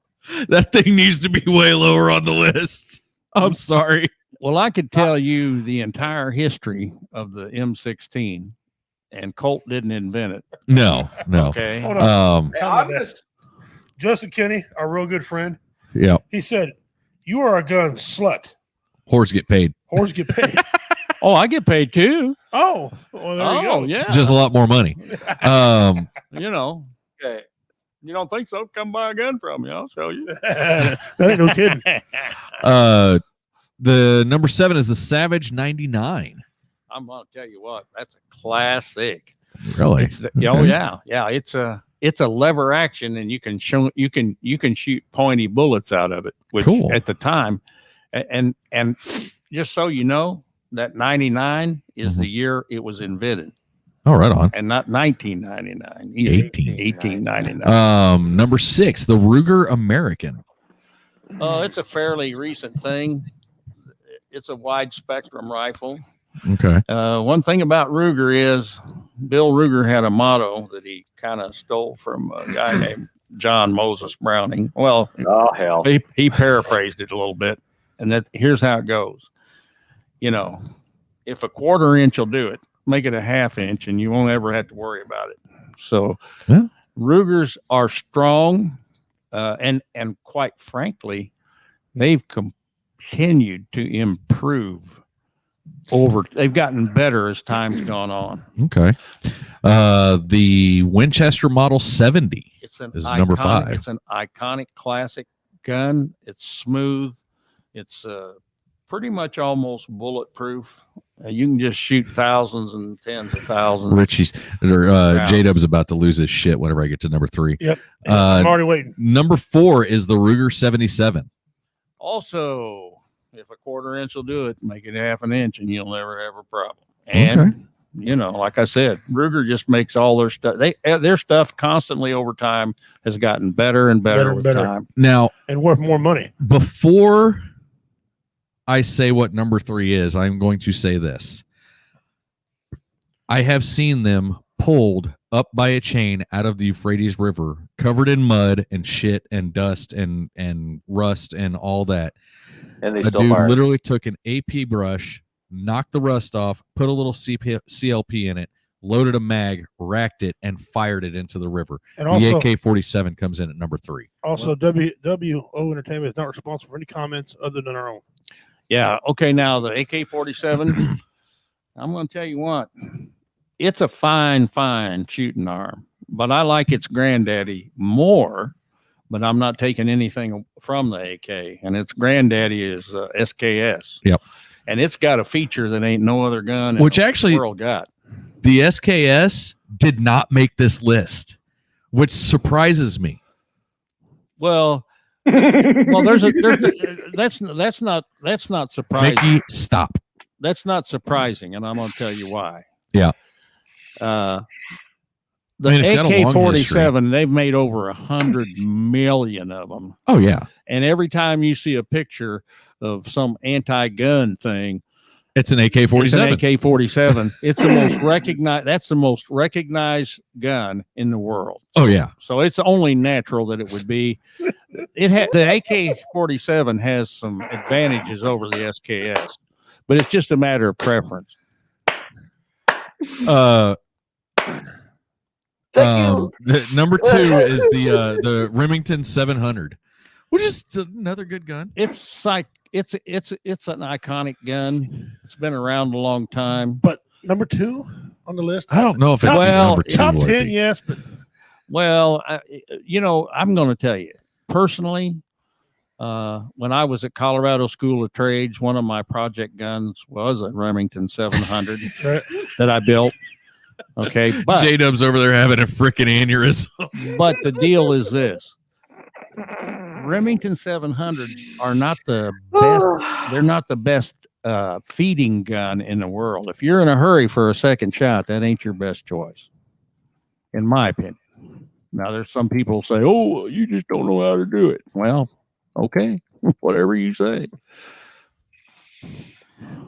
That thing needs to be way lower on the list. I'm sorry. Well, I could tell you the entire history of the M16, and Colt didn't invent it. No. Okay. Hold on. I'm just Justin Kinney, our real good friend, Yeah. he said, "You are a gun slut. Whores get paid. Whores get paid." Oh, I get paid too. Oh, well, there you go. Yeah. Just a lot more money. You know. okay. You don't think so? Come buy a gun from me. I'll show you. That ain't no kidding. The number 7 is the Savage 99. I'm gonna tell you what. That's a classic. Really? It's oh yeah. It's a lever action, and you can shoot pointy bullets out of it. Which Cool. at the time, and just so you know, that 99 is the year it was invented, Oh, right on. and not 1999. 1899. Number 6, the Ruger American. It's a fairly recent thing. It's a wide spectrum rifle. Okay. One thing about Ruger is Bill Ruger had a motto that he kind of stole from a guy named John Moses Browning. Well, Oh hell. he paraphrased it a little bit, and here's how it goes. You know, if a 1/4 inch will do it, make it a 1/2 inch, and you won't ever have to worry about it. So, Yeah. Rugers are strong, and quite frankly, they've continued to improve. They've gotten better as time's gone on. Okay. The Winchester Model 70 It's an is number 5. It's an iconic classic gun. It's smooth. It's pretty much almost bulletproof. You can just shoot thousands and tens of thousands. Richie's or Yeah. J-Dub's about to lose his shit whenever I get to number 3. Yep. I'm already waiting. Number 4 is the Ruger 77. Also, if a 1/4 inch will do it, make it 1/2 inch, and you'll never have a problem. And Okay. you know, like I said, Ruger just makes all their stuff. Their stuff constantly over time has gotten better and better, Better and with better. time. Now, And worth more money. before I say what number 3 is, I'm going to say this. I have seen them pulled up by a chain out of the Euphrates River, covered in mud and shit and dust and rust and all that. And they A still dude fire. literally took an AP brush, knocked the rust off, put a little CLP in it, loaded a mag, racked it, and fired it into the river. And The also, AK-47 comes in at number 3. also WO Entertainment is not responsible for any comments other than our own. Yeah. Okay. Now the AK-47, I'm going to tell you what, it's a fine shooting arm, but I like its granddaddy more. But I'm not taking anything from the AK, and its granddaddy is SKS. Yep. And it's got a feature that ain't no other gun in Which the actually- world got. The SKS did not make this list, which surprises me. Well, that's not surprising. Mickey, stop. That's not surprising, and I'm going to tell you why. Yeah. The I mean, it's got a long AK-47, they've made over 100 million of them. Oh, yeah. And every time you see a picture of some anti-gun thing, It's an AK-47. it's an AK-47. It's the most recognized. That's the most recognized gun in the world. Oh, yeah. So it's only natural that it would be. The AK-47 has some advantages over the SKS, but it's just a matter of preference. Number 2 is the Remington 700, which is another good gun. It's an iconic gun. It's been around a long time. But number 2 on the list. I don't know if it's number 2. Top would 10, be. yes, but Well, I'm going to tell you personally. When I was at Colorado School of Trades, one of my project guns was a Remington 700 that I built. Okay, but J-Dub's over there having a freaking aneurysm. but the deal is this: Remington 700 are not the best. They're not the best feeding gun in the world. If you're in a hurry for a second shot, that ain't your best choice, in my opinion. Now, there's some people say, "Oh, you just don't know how to do it." Well, okay, whatever you say.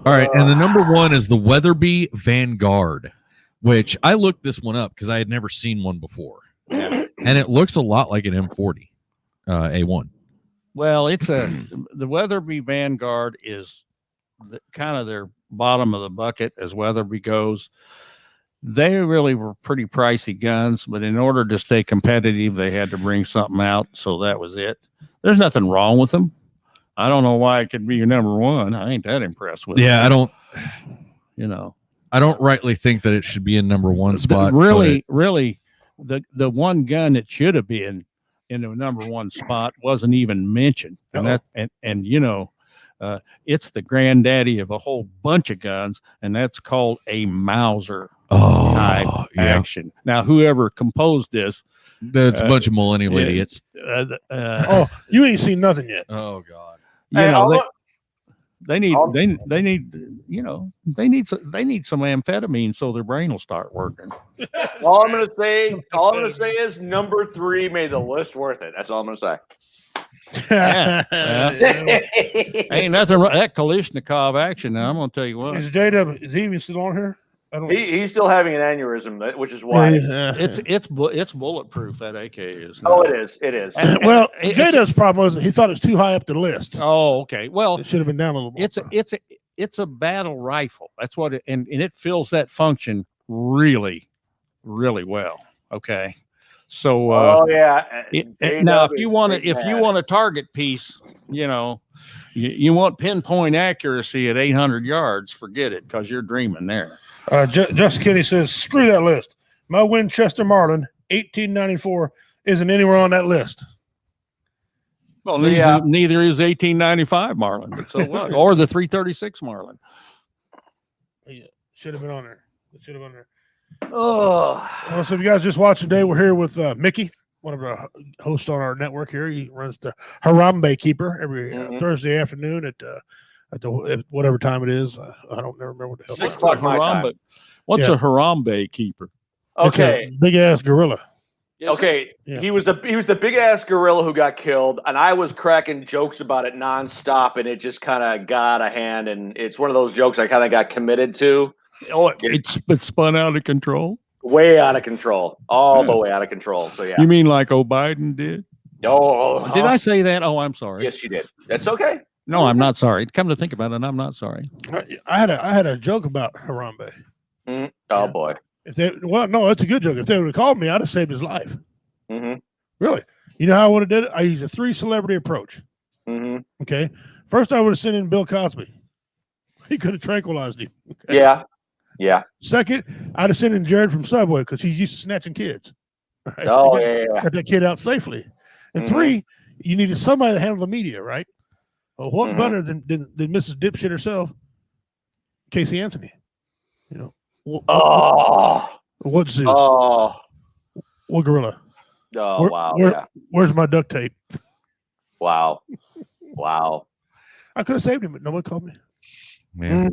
All right, and the number 1 is the Weatherby Vanguard, which I looked this one up because I had never seen one before, and it looks a lot like an M40 A1. Well, the Weatherby Vanguard is kind of their bottom of the bucket as Weatherby goes. They really were pretty pricey guns, but in order to stay competitive, they had to bring something out. So that was it. There's nothing wrong with them. I don't know why it could be your number 1. I ain't that impressed with it. Yeah, I don't rightly think that it should be in number 1 spot. Really, the one gun that should have been in the number 1 spot wasn't even mentioned. And it's the granddaddy of a whole bunch of guns, and that's called a Mauser type action. Now, whoever composed this, that's a bunch of millennial idiots. You ain't seen nothing yet. Oh God! They need some amphetamine so their brain will start working. All I'm gonna say is number 3 made the list worth it. That's all I'm gonna say. Ain't nothing wrong. That Kalashnikov action. Now I'm gonna tell you what. Is J-Dub, is he even still on here? I don't. He's still having an aneurysm, which is why. It's bulletproof. That AK is. Oh, it is. It is. Well, Jada's problem was he thought it was too high up the list. Oh, okay. Well, it should have been down a little more. It's a battle rifle. That's what it, and it fills that function really, really well. Okay. So now if you want a target piece, you want pinpoint accuracy at 800 yards, forget it, because you're dreaming there. Just Kenny says, screw that list. My Winchester Marlin 1894 isn't anywhere on that list. Well, neither is 1895 Marlin, but so what? Or the 336 Marlin. Yeah, should have been on there. It should have been there. Oh, well, so if you guys just watch today, we're here with Mickey, one of the hosts on our network here. He runs the Harambe Keeper every Thursday afternoon at whatever time it is. I don't remember what the hell. 6 o'clock my time. What's a Harambe Keeper? Okay, big ass gorilla. Okay, he was the big ass gorilla who got killed, and I was cracking jokes about it nonstop, and it just kind of got out of hand, and it's one of those jokes I kind of got committed to. Oh, it's spun out of control. Way out of control, all the way out of control. So yeah. You mean like Biden did? Oh, did I say that? Oh, I'm sorry. Yes, you did. That's okay. No, I'm not sorry. Come to think about it, I'm not sorry. I had a joke about Harambe. Oh boy. No, it's a good joke. If they would have called me, I'd have saved his life. Mm-hmm. Really? You know how I would have did it? I used a 3 celebrity approach. Mm-hmm. Okay. First, I would have sent in Bill Cosby. He could have tranquilized him. Okay? Yeah. Yeah. Second, I'd have sent in Jared from Subway because he's used to snatching kids. Right? Oh, Got that kid out safely. And 3, you needed somebody to handle the media, right? Well, what better than Mrs. Dipshit herself, Casey Anthony? What zoo? Oh. What gorilla? Oh, wow. Where's my duct tape? Wow. Wow. I could have saved him, but no one called me. Man.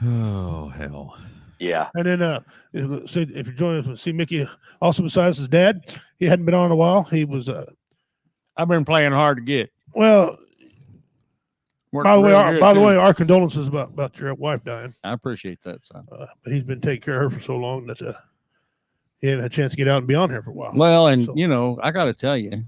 Oh, hell. Yeah. And then if you're joining us, see Mickey, also besides his dad, he hadn't been on in a while. He was I've been playing hard to get. Well, by the way, our condolences about your wife dying. I appreciate that, son. But he's been taking care of her for so long that he hadn't had a chance to get out and be on here for a while. Well, and I got to tell you,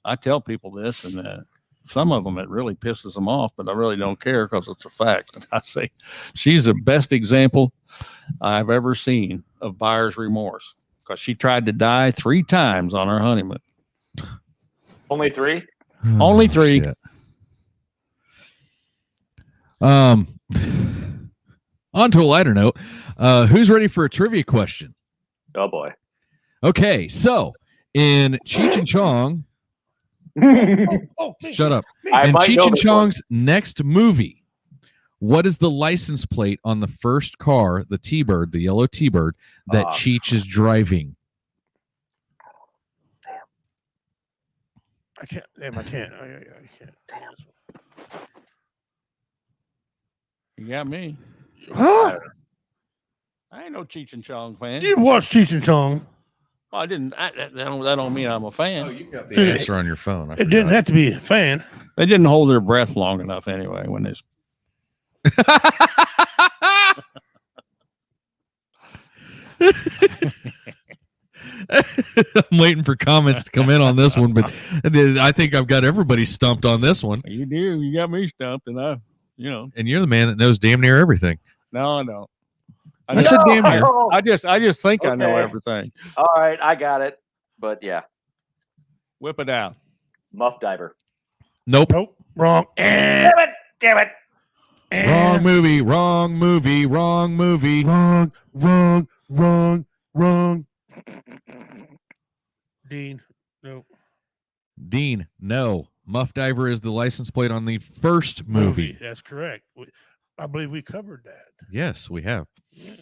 I tell people this, and some of them it really pisses them off, but I really don't care because it's a fact. And I say, she's the best example I've ever seen of buyer's remorse because she tried to die 3 times on her honeymoon. Only 3? Only 3. Shit. On to a lighter note, who's ready for a trivia question? Oh boy. Okay, so in Cheech and Chong, shut up. In Cheech and Chong's next movie, what is the license plate on the first car, the T-Bird, the yellow T-Bird that Cheech is driving? I can't. Damn, I can't. I can't. Damn. You got me. Huh? I ain't no Cheech and Chong fan. You watched Cheech and Chong? Well, I didn't. That don't mean I'm a fan. Oh, you've got the answer on your phone. It didn't have to be a fan. They didn't hold their breath long enough anyway when this. I'm waiting for comments to come in on this one, but I think I've got everybody stumped on this one. You do. You got me stumped, and And you're the man that knows damn near everything. No, I don't. I said damn near. I just think I know everything. All right, I got it. But yeah. Whip it out. Muff Diver. Nope. Wrong. Damn it. Wrong movie. Wrong movie. Wrong movie. Wrong. Dean. Nope. Dean. No. Muff Diver is the license plate on the first movie. That's correct. I believe we covered that. Yes, we have. Yeah.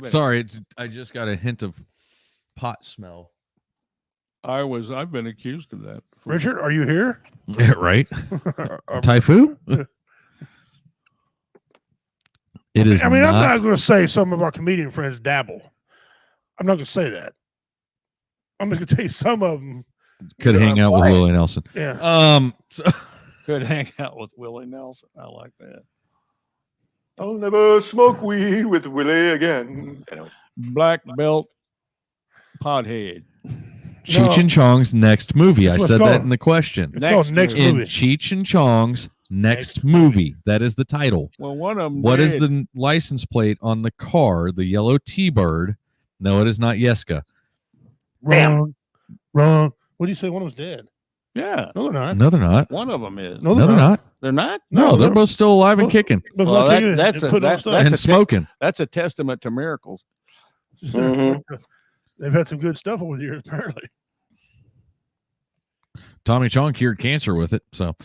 Sorry, I just got a hint of pot smell. I've been accused of that before. Richard, are you here? Yeah, right. Typhoon? It is. I'm not going to say some of our comedian friends dabble. I'm not going to say that. I'm just going to tell you some of them could hang out with Willie Nelson. Yeah. Could hang out with Willie Nelson. I like that. I'll never smoke weed with Willie again. Anyway. Black belt pothead. Cheech and Chong's next movie. I That's what said it's that called. in the question. It's called next In movie. Cheech and Chong's next movie. That is the title. Well, one of them. What is the license plate on the car? The yellow T-Bird. No, it is not Yeska. Wrong. Wrong. What do you say? One of them's dead. Yeah. No, they're not. No, they're not. One of them is. No, No, they're not. They're not. No, they're both still alive and kicking Both Well, not that- taking it that's and a- putting on that- stuff. that's and smoking. That's a testament to miracles. Mhm. They've had some good stuff over the years, apparently. Tommy Chong cured cancer with it. So,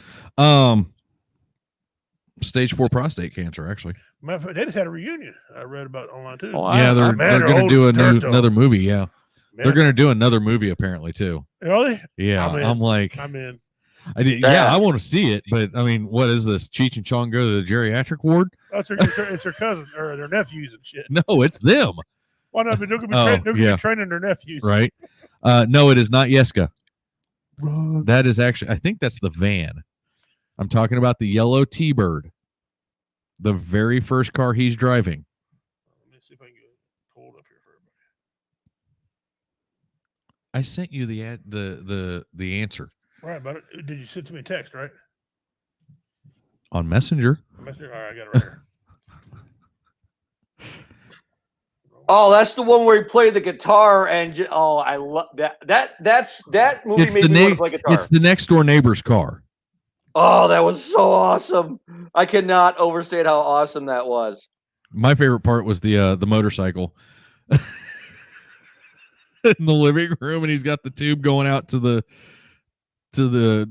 stage 4 prostate cancer, actually. Matter of fact, they just had a reunion. I read about online too. Oh, Yeah, they're man, going to old do as dirt, though. another movie. Yeah, they're Man, going to do another movie apparently too. Are they? Yeah, I'm in. I'm like, I'm in. yeah, I want to see it, but I mean, what is this? Cheech and Chong go to the geriatric ward? That's it's their cousin or their nephews and shit. No, it's them, Why not? They're going to be, Oh, they're gonna yeah. be training their nephews. right? No, it is not Yeska. Wrong. That is actually, I think that's the van. I'm talking about the yellow T-Bird, the very first car he's driving. Let me see if I can get it pulled up here for everybody. I sent you the answer Right, but did you send to me a text, right? on Messenger. Messenger? All right, I got it right here. Oh, that's the one where he played the guitar and I love that. That movie It's made the me want to play guitar. it's the next door neighbor's car. Oh, that was so awesome! I cannot overstate how awesome that was. My favorite part was the motorcycle in the living room, and he's got the tube going out to the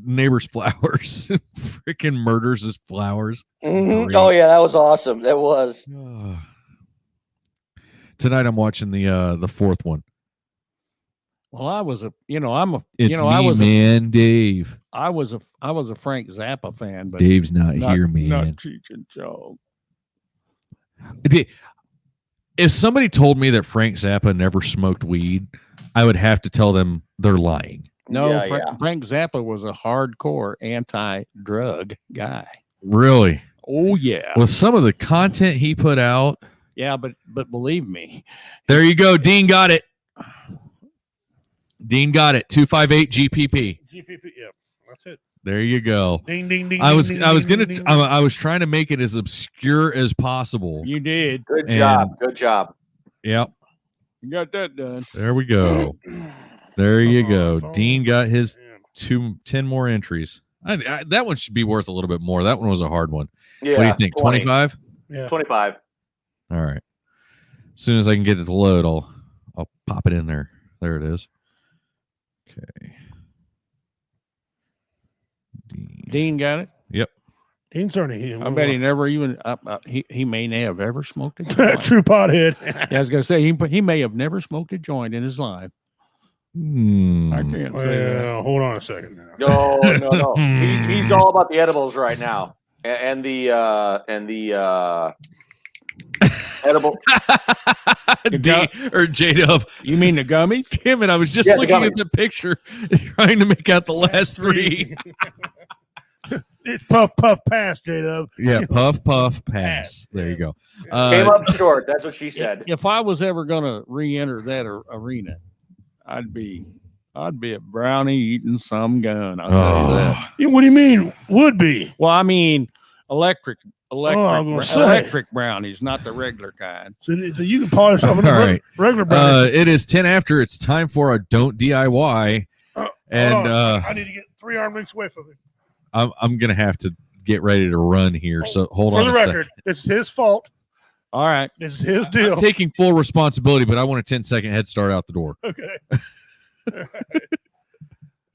neighbor's flowers. Freaking murders his flowers. It's Mhm. great. Oh yeah, that was awesome. That was. Tonight I'm watching the fourth one. Well, I was a, I'm a, It's me, I was man, Dave. I was a Frank Zappa fan, but Dave's not here, Not man. Cheech and Chong. If somebody told me that Frank Zappa never smoked weed, I would have to tell them they're lying. No, Yeah, yeah. Frank Zappa was a hardcore anti-drug guy. Really? Oh yeah, With some of the content he put out. yeah, but believe me, There you go. Dean got it. Dean got it. 258 GPP. GPP, yeah, that's it. There you go. Ding, ding, ding. I was ding, I was ding, gonna ding, ding. I was trying to make it as obscure as possible. you did. Good And- job. Good job. Yep. You got that done. There we go. There you go. Phone. Dean got his Yeah. 10 more entries. That one should be worth a little bit more. That one was a hard one. Yeah. What do you think? 25? Yeah. 25. All right. As soon as I can get it to load, I'll pop it in there. There it is. Okay. Dean got it. Yep. Dean's certainly. I bet he never even. He may have ever smoked a joint. True pothead. Yeah, I was gonna say he may have never smoked a joint in his life. I can't say that. Well, hold on a second now. No. He's all about the edibles right now, and the edible. J-Dub. You mean the gummies? Damn it. I was just Yeah, the looking gummies. at the picture trying to make out the last three. It's puff, puff, pass, J-Dub. Yeah. Puff, puff, pass. There you go. Came up short. That's what she said. If I was ever gonna re-enter that arena, I'd be a brownie eating some gun. I'll tell you that. Yeah, what do you mean? Would be? Well, I mean, electric gonna say. electric brownies, not the regular kind. So you can polish off All another right. regular brownie. It is 10 after. It's time for a Don't DIY. And Hold on. I need to get 3 arm lengths away from him. I'm going to have to get ready to run here. So hold For on the a record, second. this is his fault. All right. This is his deal. I'm taking full responsibility, but I want a 10-second head start out the door. Okay. All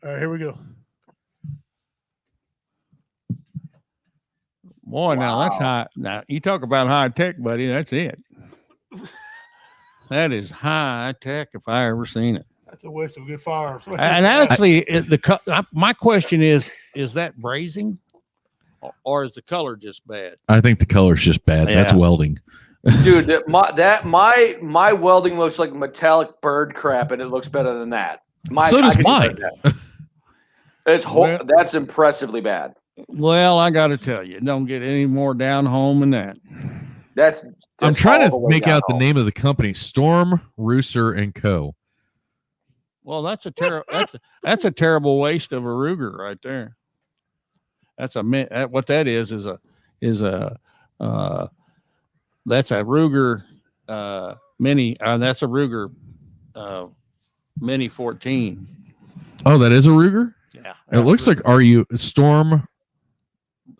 right, here we go. Boy, now that's high. Now you talk about high tech, buddy. That's it. That is high tech if I ever seen it. That's a waste of good firearms. And actually, my question is that brazing, or is the color just bad? I think the color's just bad. That's Yeah. welding. Dude, my welding looks like metallic bird crap, and it looks better than that. So does I can just mine. say that. That's impressively bad. Well, I got to tell you, it don't get any more down home than that. That's I'm trying all to the way make down out the home. name of the company: Storm Rooster and Co. Well, that's a that's a terrible waste of a Ruger right there. That's what that is a that's a Ruger Mini. That's a Ruger Mini 14. Oh, that is a Ruger. Yeah, It looks like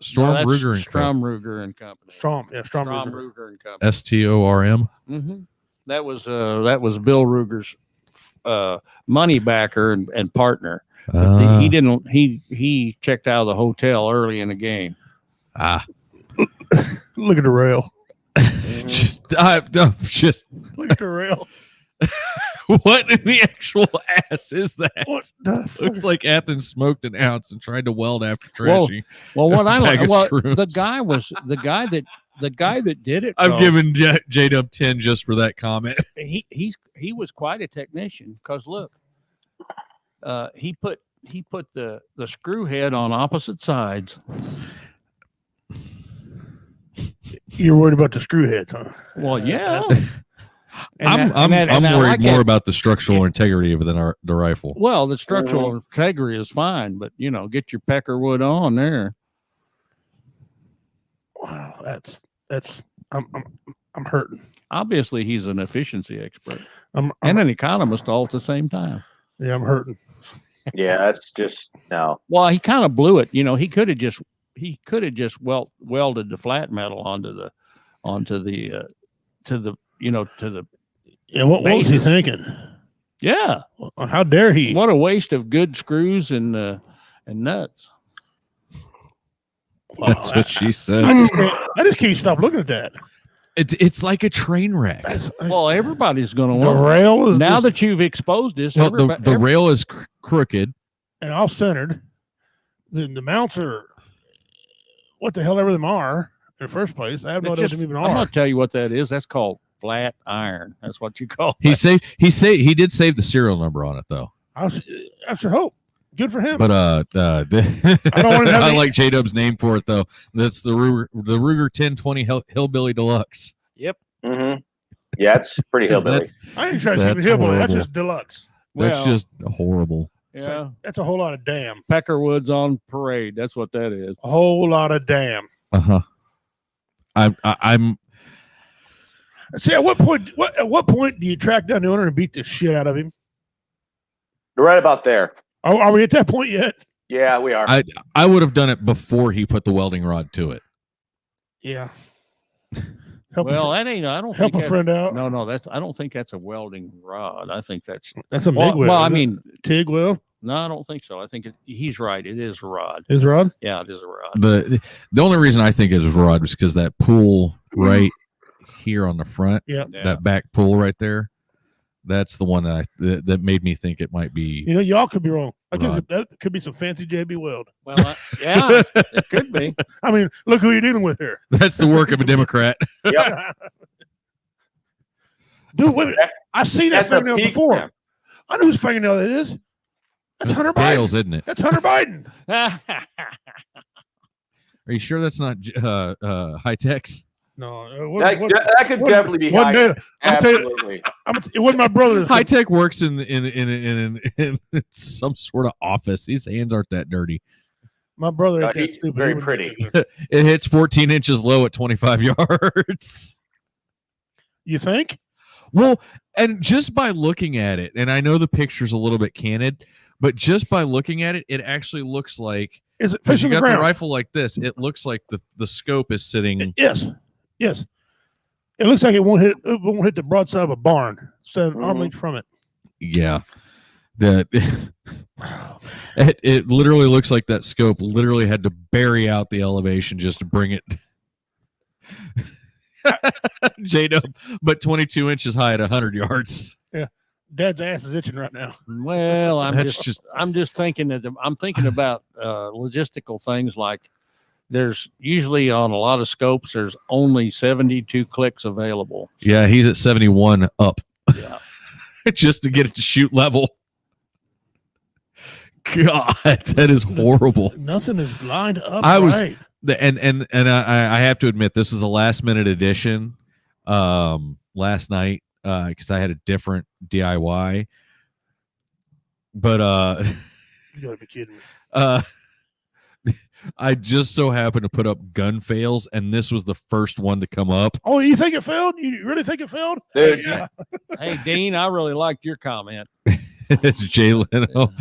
Storm Ruger and Co. Strom Ruger and Company. Strom Strom Ruger. Ruger and Company. STORM. Mm-hmm. That was Bill Ruger's money backer and partner. But he didn't. He checked out of the hotel early in the game. Look at the rail. Just Look at the rail. what in the actual ass is that? What the fuck? Looks like Athens smoked an ounce and tried to weld after Trashy. Well, what I Bag like, of well, shrooms. the guy that did it. I'm though, giving J-Dub 10 just for that comment. he was quite a technician because look, he put the screw head on opposite sides. You're worried about the screw heads, huh? Well, yeah. I'm worried more about the structural integrity than the rifle. Well, the structural integrity is fine, but get your peckerwood on there. Wow, that's I'm hurting. Obviously, he's an efficiency expert I'm and an economist all at the same time. Yeah, I'm hurting. Yeah, that's just no. Well, he kind of blew it. He could have just welded the flat metal onto the Yeah, what was he bases. thinking? Yeah. How dare he? What a waste of good screws and nuts. Wow, That's what she said. I just can't stop looking at that. It's like a train wreck. Well, everybody's going to The want rail is now just- that you've exposed this. Well, the rail is crooked. and off centered. The mounts are what the hell ever them are in the first place. I have no idea what them even I'm are. going to tell you what that is. That's called flat iron. That's what you call He it. he did save the serial number on it though. I sure hope. Good for him. But I don't want to have I any- like J-Dub's name for it though. That's the Ruger 1020 Hillbilly Deluxe. Yep. Mm-hmm. Yeah, it's pretty hillbilly. I ain't trying to keep That's it hillbilly. That's horrible. just deluxe. That's Well, just horrible. yeah. That's a whole lot of damn. Peckerwood's on parade. That's what that is. A whole lot of damn. Uh-huh. I'm See, at what point do you track down the owner and beat the shit out of him? Right about there. Are we at that point yet? Yeah, we are. I would have done it before he put the welding rod to it. Yeah. Well, that ain't. I don't help think a friend out. No, that's. I don't think that's a welding rod. I think that's. That's a well, MIG weld. well, I isn't it? mean, TIG weld no, I don't think so. I think he's right. It is a rod. is rod. Yeah, it is a rod. The only reason I think it's rod is because that pool right here on the front, Yeah. that back pool right there, that's the one that made me think it might be. You know, y'all could be wrong. Rod. That could be some fancy JB weld. Well, yeah, it could be. I mean, look who you're dealing with here. That's the work of a Democrat. Yep. Dude, wait a minute. I've seen that That's a fingernail peak- before. yeah. I know whose fingernail that is. That's Hunter Biden. Dale's, isn't it? That's Hunter Biden. Are you sure that's not high techs? No, That could definitely be high. Dale. I'm telling you, Absolutely. it wasn't my brother. High tech works in some sort of office. His hands aren't that dirty. My brother ain't He's that stupid. very He wouldn't pretty. do that. It hits 14 inches low at 25 yards. You think? Well, and just by looking at it, and I know the picture's a little bit candid, but just by looking at it, it actually looks like, Is it because fishing you the got the ground? rifle like this, it looks like the scope is sitting. Yes. Yes. It looks like it won't hit the broadside of a barn. Stand arm length from it. Yeah. That it literally looks like that scope literally had to bury out the elevation just to bring it. J-Dub, but 22 inches high at 100 yards. Yeah. Dad's ass is itching right now. Well, I'm That's just thinking that I'm thinking about logistical things like there's usually on a lot of scopes there's only 72 clicks available. Yeah, he's at 71 up. Yeah. Just to get it to shoot level. God, that is horrible. Nothing is lined up. I was right. and I have to admit this is a last minute addition. Last night because I had a different DIY, but You gotta be kidding me. I just so happened to put up gun fails, and this was the first one to come up. Oh, you think it failed? You really think it failed? Dude. Yeah. Hey, Dean, I really liked your comment. It's Jay Leno.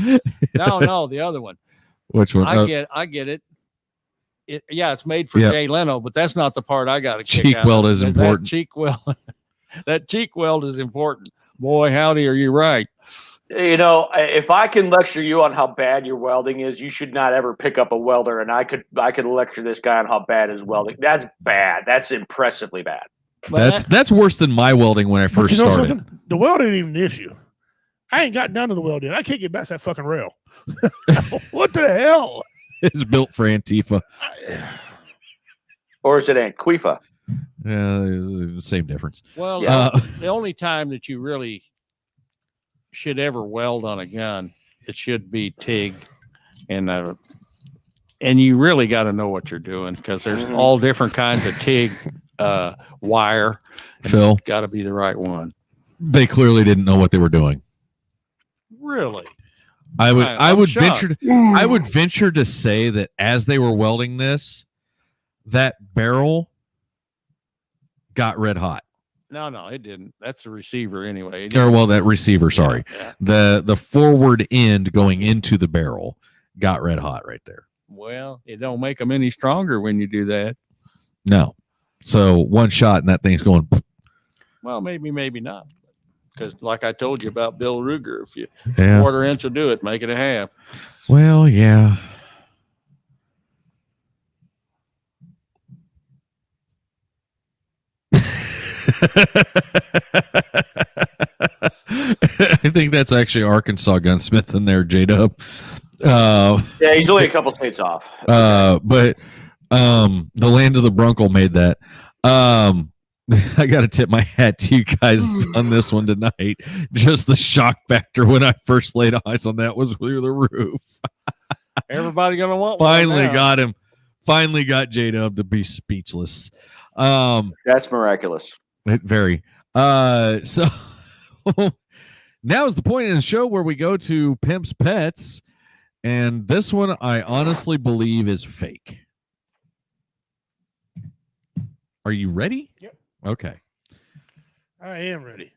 No, the other one. Which one? I get it. Yeah, it's made for Jay Leno, but that's not the part I got to kick cheek out. weld is important. That cheek weld, that cheek weld is important. Boy, howdy, are you right? You know, if I can lecture you on how bad your welding is, you should not ever pick up a welder. And I could lecture this guy on how bad his welding. That's bad. That's impressively bad. That's worse than my welding when I first started. Something? The weld ain't even the issue. I ain't got down to the weld yet. I can't get back to that fucking rail. What the hell? It's built for Antifa. Or is it Antifa? Yeah, same difference. Well, the only time that you really should ever weld on a gun, it should be TIG, and you really got to know what you're doing because there's all different kinds of TIG wire. Phil, got to be the right one. They clearly didn't know what they were doing. Really? I would shocked. venture to say that as they were welding this, that barrel got red hot. No, it didn't. That's the receiver anyway. Or well, that receiver, sorry. Yeah. The forward end going into the barrel got red hot right there. Well, it don't make them any stronger when you do that. No. So one shot and that thing's going. Well, maybe not. Because like I told you about Bill Ruger, if you Yeah. quarter inch will do it, make it a half. Well, yeah. I think that's actually Arkansas gunsmith in there, J-Dub. Yeah, he's only a couple states off. But the land of the Bronco made that. I got to tip my hat to you guys on this one tonight. Just the shock factor when I first laid eyes on that was through the roof. Everybody gonna want Finally one now. got him. Finally got J-Dub to be speechless. That's miraculous. Very. So now is the point in the show where we go to Pimp's Pets, and this one I honestly believe is fake. Are you ready? Yep. Okay. I am ready.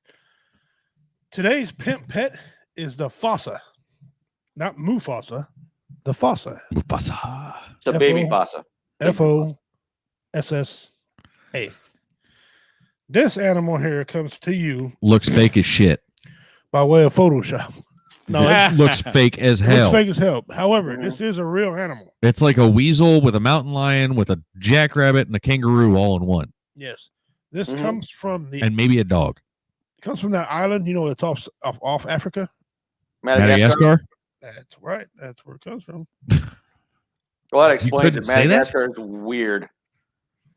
Today's pimp pet is the fossa, not Mufasa, the fossa. Mufasa. It's a baby fossa. Fossa. This animal here comes to you Looks fake as shit. by way of Photoshop. No, It looks fake as it hell. looks fake as hell. However, this is a real animal. It's like a weasel with a mountain lion with a jackrabbit and a kangaroo all in one. Yes, this comes from the And maybe a dog. comes from that island. You know, it's off Africa. Madagascar? That's right. That's where it comes from. Well, that explains couldn't it. say that? Madagascar is weird.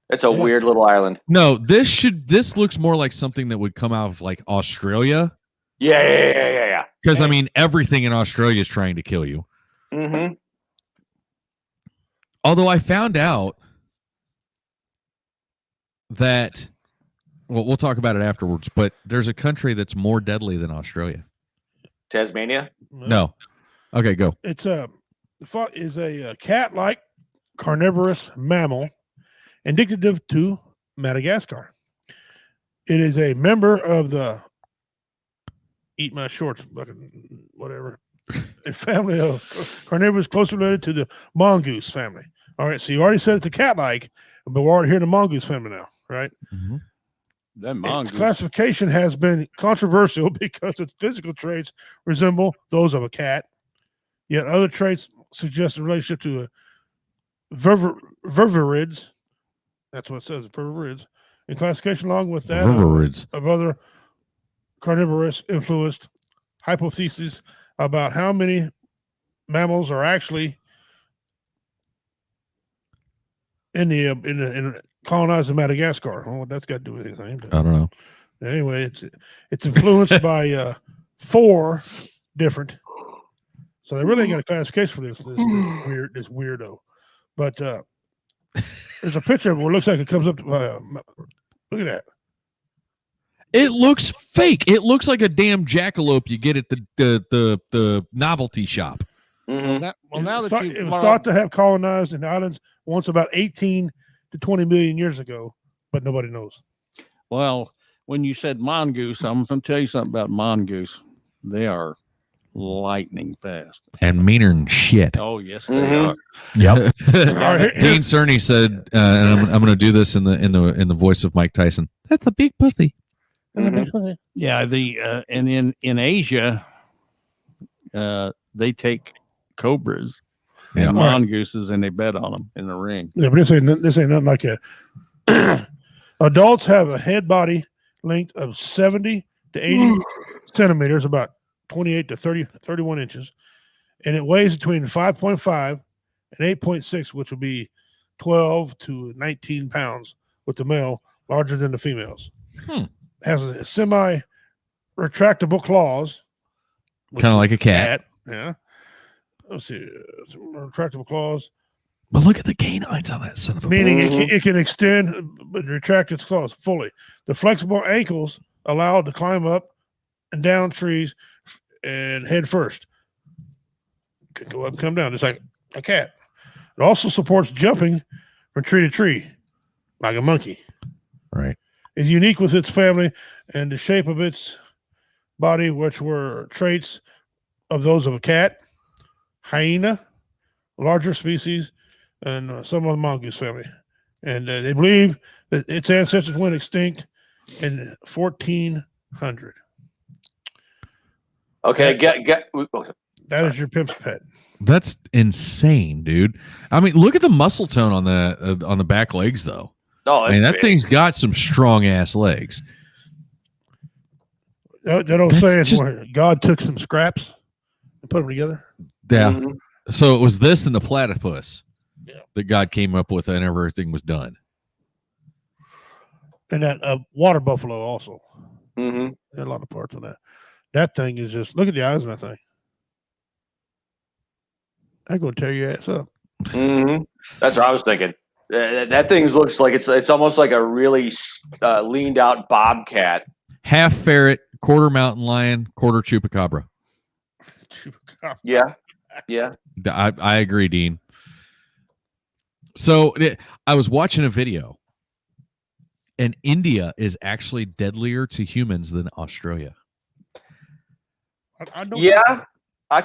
It's a weird little island. No, this looks more like something that would come out of like Australia. Yeah. Because I mean, everything in Australia is trying to kill you. Mm-hmm. Although I found out that, well, we'll talk about it afterwards, but there's a country that's more deadly than Australia. Tasmania? No. Okay, go. It's a cat-like carnivorous mammal indicative to Madagascar. It is a member of the eat my shorts fucking whatever a family of carnivores closely related to the mongoose family. All right, so you already said it's a cat-like, but we're already here in the mongoose family now, right? Mm-hmm. That Its mongoose. classification has been controversial because its physical traits resemble those of a cat, yet other traits suggest a relationship to a ververids. That's what it says, ververids. In classification, along with that Ververids. of other carnivorous influenced hypotheses about how many mammals are actually in colonizing Madagascar. Oh, that's got to do with anything. I don't know. Anyway, it's influenced by 4 different So they really ain't got a classification for this weirdo. But there's a picture of it where it looks like it comes up to look at that. It looks fake. It looks like a damn jackalope you get at the novelty shop. Mm-hmm. It was thought to have colonized in the islands once about 18 to 20 million years ago, but nobody knows. Well, when you said mongoose, I'm going to tell you something about mongoose. They are lightning fast and meaner than shit. Oh yes, they are. Yep. Right, Dean Cerny said, and I'm going to do this in the voice of Mike Tyson. That's a big pussy. Mm-hmm. Yeah, and in Asia, they take cobras and mongooses and they bet on them in the ring. Yeah, but this ain't nothing like that. Adults have a head body length of 70 to 80 centimeters, about 28 to 31 inches, and it weighs between 5.5 and 8.6, which would be 12 to 19 pounds, with the male larger than the females. Has a semi-retractable claws, kind of like a cat. Yeah. Let's see, some retractable claws. But look at the canines on that son of a. Meaning it can extend but retract its claws fully. The flexible ankles allow it to climb up and down trees and head first. Could go up and come down, just like a cat. It also supports jumping from tree to tree, like a monkey. Right. It's unique with its family and the shape of its body, which were traits of those of a cat, hyena, larger species, and some of the mongoose family. And they believe that its ancestors went extinct in 1400. Okay, that is your pimp's pet. That's insane, dude. I mean, look at the muscle tone on the back legs, though. Oh, I mean, that thing's got some strong ass legs. That old saying is where God took some scraps and put them together. Yeah. Mm-hmm. So it was this and the platypus that God came up with, and everything was done. And that water buffalo also. Mm-hmm. There are a lot of parts on that. That thing is just, look at the eyes on that thing. I'm going to tear your ass up. Mm-hmm. That's what I was thinking. That thing looks like it's almost like a really leaned out bobcat. Half ferret, quarter mountain lion, quarter chupacabra. Yeah. I agree, Dean. So I was watching a video, and India is actually deadlier to humans than Australia.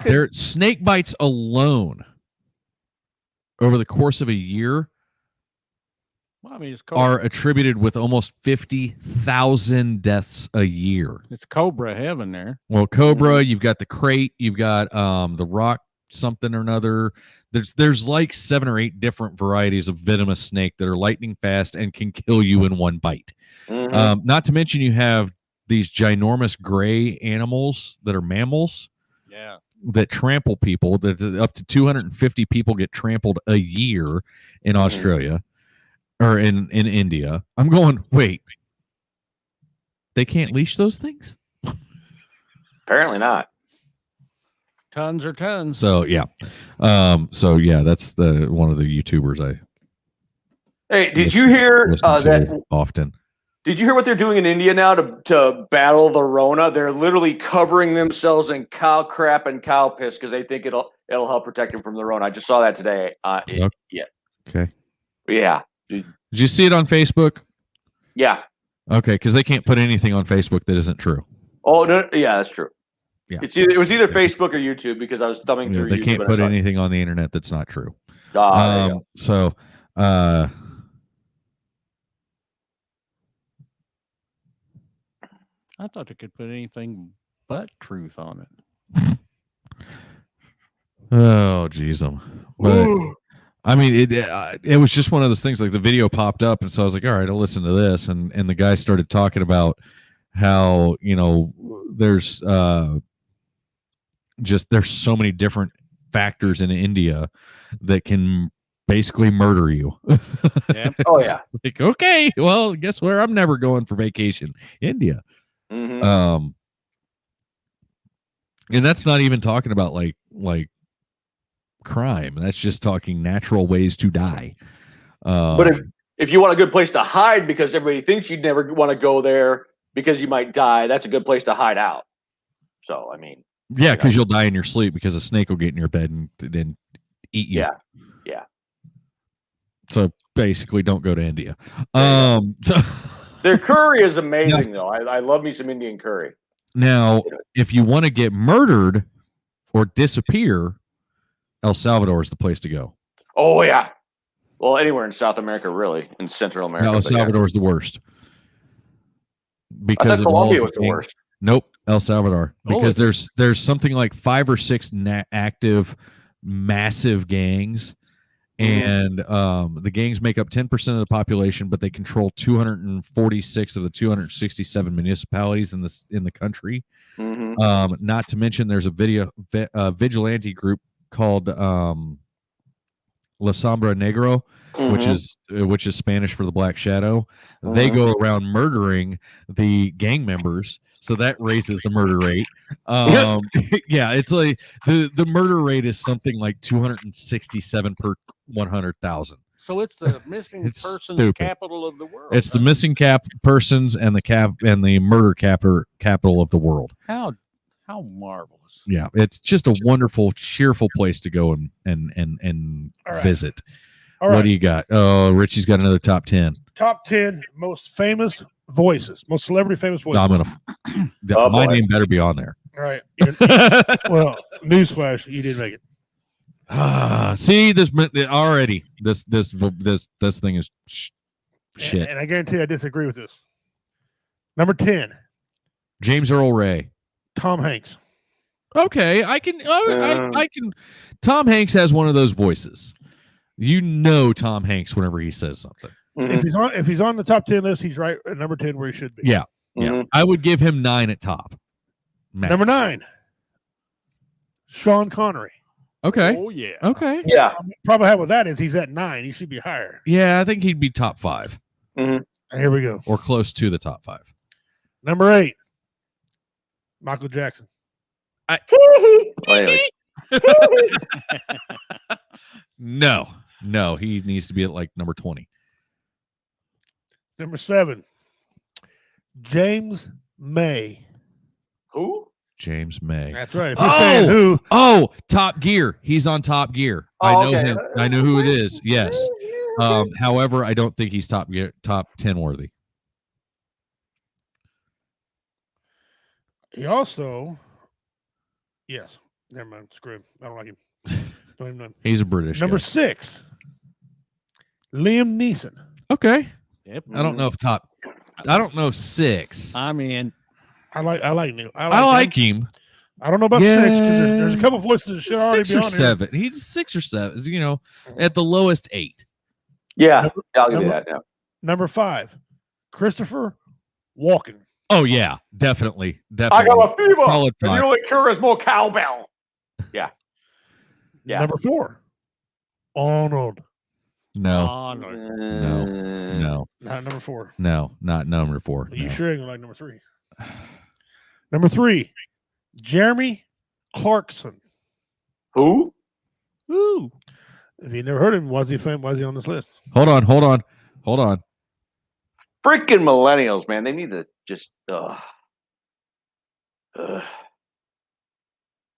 Their snake bites alone over the course of a year are attributed with almost 50,000 deaths a year. It's cobra heaven there. Well, cobra, you've got the crate, you've got the rock something or another. There's like 7 or 8 different varieties of venomous snake that are lightning fast and can kill you in one bite. Mm-hmm. Not to mention you have these ginormous gray animals that are mammals. Yeah. That trample people. That up to 250 people get trampled a year in Australia or in India. I'm going, wait. They can't leash those things? Apparently not. Tons or tons. So yeah. That's the one of the YouTubers Hey, did you hear that often? Did you hear what they're doing in India now to battle the Rona? They're literally covering themselves in cow crap and cow piss because they think it'll help protect them from the Rona. I just saw that today. Yeah. Okay. Yeah. Did you see it on Facebook? Yeah. Okay, because they can't put anything on Facebook that isn't true. Oh no, yeah, that's true. Yeah. It was either Facebook or YouTube because I was thumbing through. They YouTube can't put anything on the internet that's not true. I thought they could put anything but truth on it. Oh, geez. But I mean, it was just one of those things. Like the video popped up, and so I was like, all right, I'll listen to this. And the guy started talking about how there's there's so many different factors in India that can basically murder you. Yeah. Oh yeah. Like, okay, well, guess where I'm never going for vacation? India. Mm-hmm. And that's not even talking about like crime. That's just talking natural ways to die. But if you want a good place to hide because everybody thinks you'd never want to go there because you might die, that's a good place to hide out. So, I mean. Yeah, because you'll die in your sleep because a snake will get in your bed and eat you. Yeah. So basically, don't go to India. Their curry is amazing, though. I love me some Indian curry. Now, if you want to get murdered or disappear, El Salvador is the place to go. Oh, yeah. Well, anywhere in South America, really, in Central America. No, El Salvador is the worst. Because Colombia was the worst. Nope, El Salvador. Because there's something like 5 or 6 active, massive gangs, and the gangs make up 10% of the population, but they control 246 of the 267 municipalities in the country. Not to mention, there's a vigilante group called La Sombra Negro, which is Spanish for the Black Shadow. They go around murdering the gang members, so that raises the murder rate. Yeah, it's like the murder rate is something like 267 per 100,000. So it's the missing persons capital of the world. It's the missing persons and the murder capital of the world. How marvelous. Yeah, it's just a wonderful, cheerful place to go and visit. All right. What do you got? Oh, Richie's got another top 10. Top 10 most famous voices, most celebrity famous voices. My name better be on there. All right. Well, newsflash, you didn't make it. See, this already. This thing is shit. And I guarantee I disagree with this. Number 10, James Earl Ray. Tom Hanks. Okay, I can. Tom Hanks has one of those voices. You know Tom Hanks whenever he says something. If he's on the top 10 list, he's right at number 10 where he should be. Yeah. I would give him 9 at top. Max. Number 9, Sean Connery. Okay. Oh yeah. Okay. Yeah. Problem I have with that is he's at 9. He should be higher. Yeah, I think he'd be top 5. Here we go. Or close to the top 5. Number 8, Michael Jackson. No, he needs to be at like number 20. Number 7, James May. Who? James May. That's right. If you're saying who? Oh, Top Gear. He's on Top Gear. I know him. I know who it is. Yes. However, I don't think he's top 10 worthy. He also, yes. Never mind. Screw him. I don't like him. Don't even know him. He's a British Number guy. 6, Liam Neeson. Okay. Yep. I don't know if top. I don't know 6. I'm in. I like Neil. I like him. I don't know about 6 because there's a couple voices that should already 6 be or on 7. He's 6 or 7. You know, at the lowest 8. Yeah, I'll give you that now. Number 5, Christopher Walken. Oh yeah, definitely. I got a fever. Solid And 5. the only cure is more cowbell. Yeah. Number 4, Arnold. No. Oh, no. No. Not number 4. No, not number 4. You No. sure ain't gonna like number 3? Number 3, Jeremy Clarkson. Who? Woo. If you never heard of him, why is he on this list? Hold on. Freaking millennials, man. They need to just.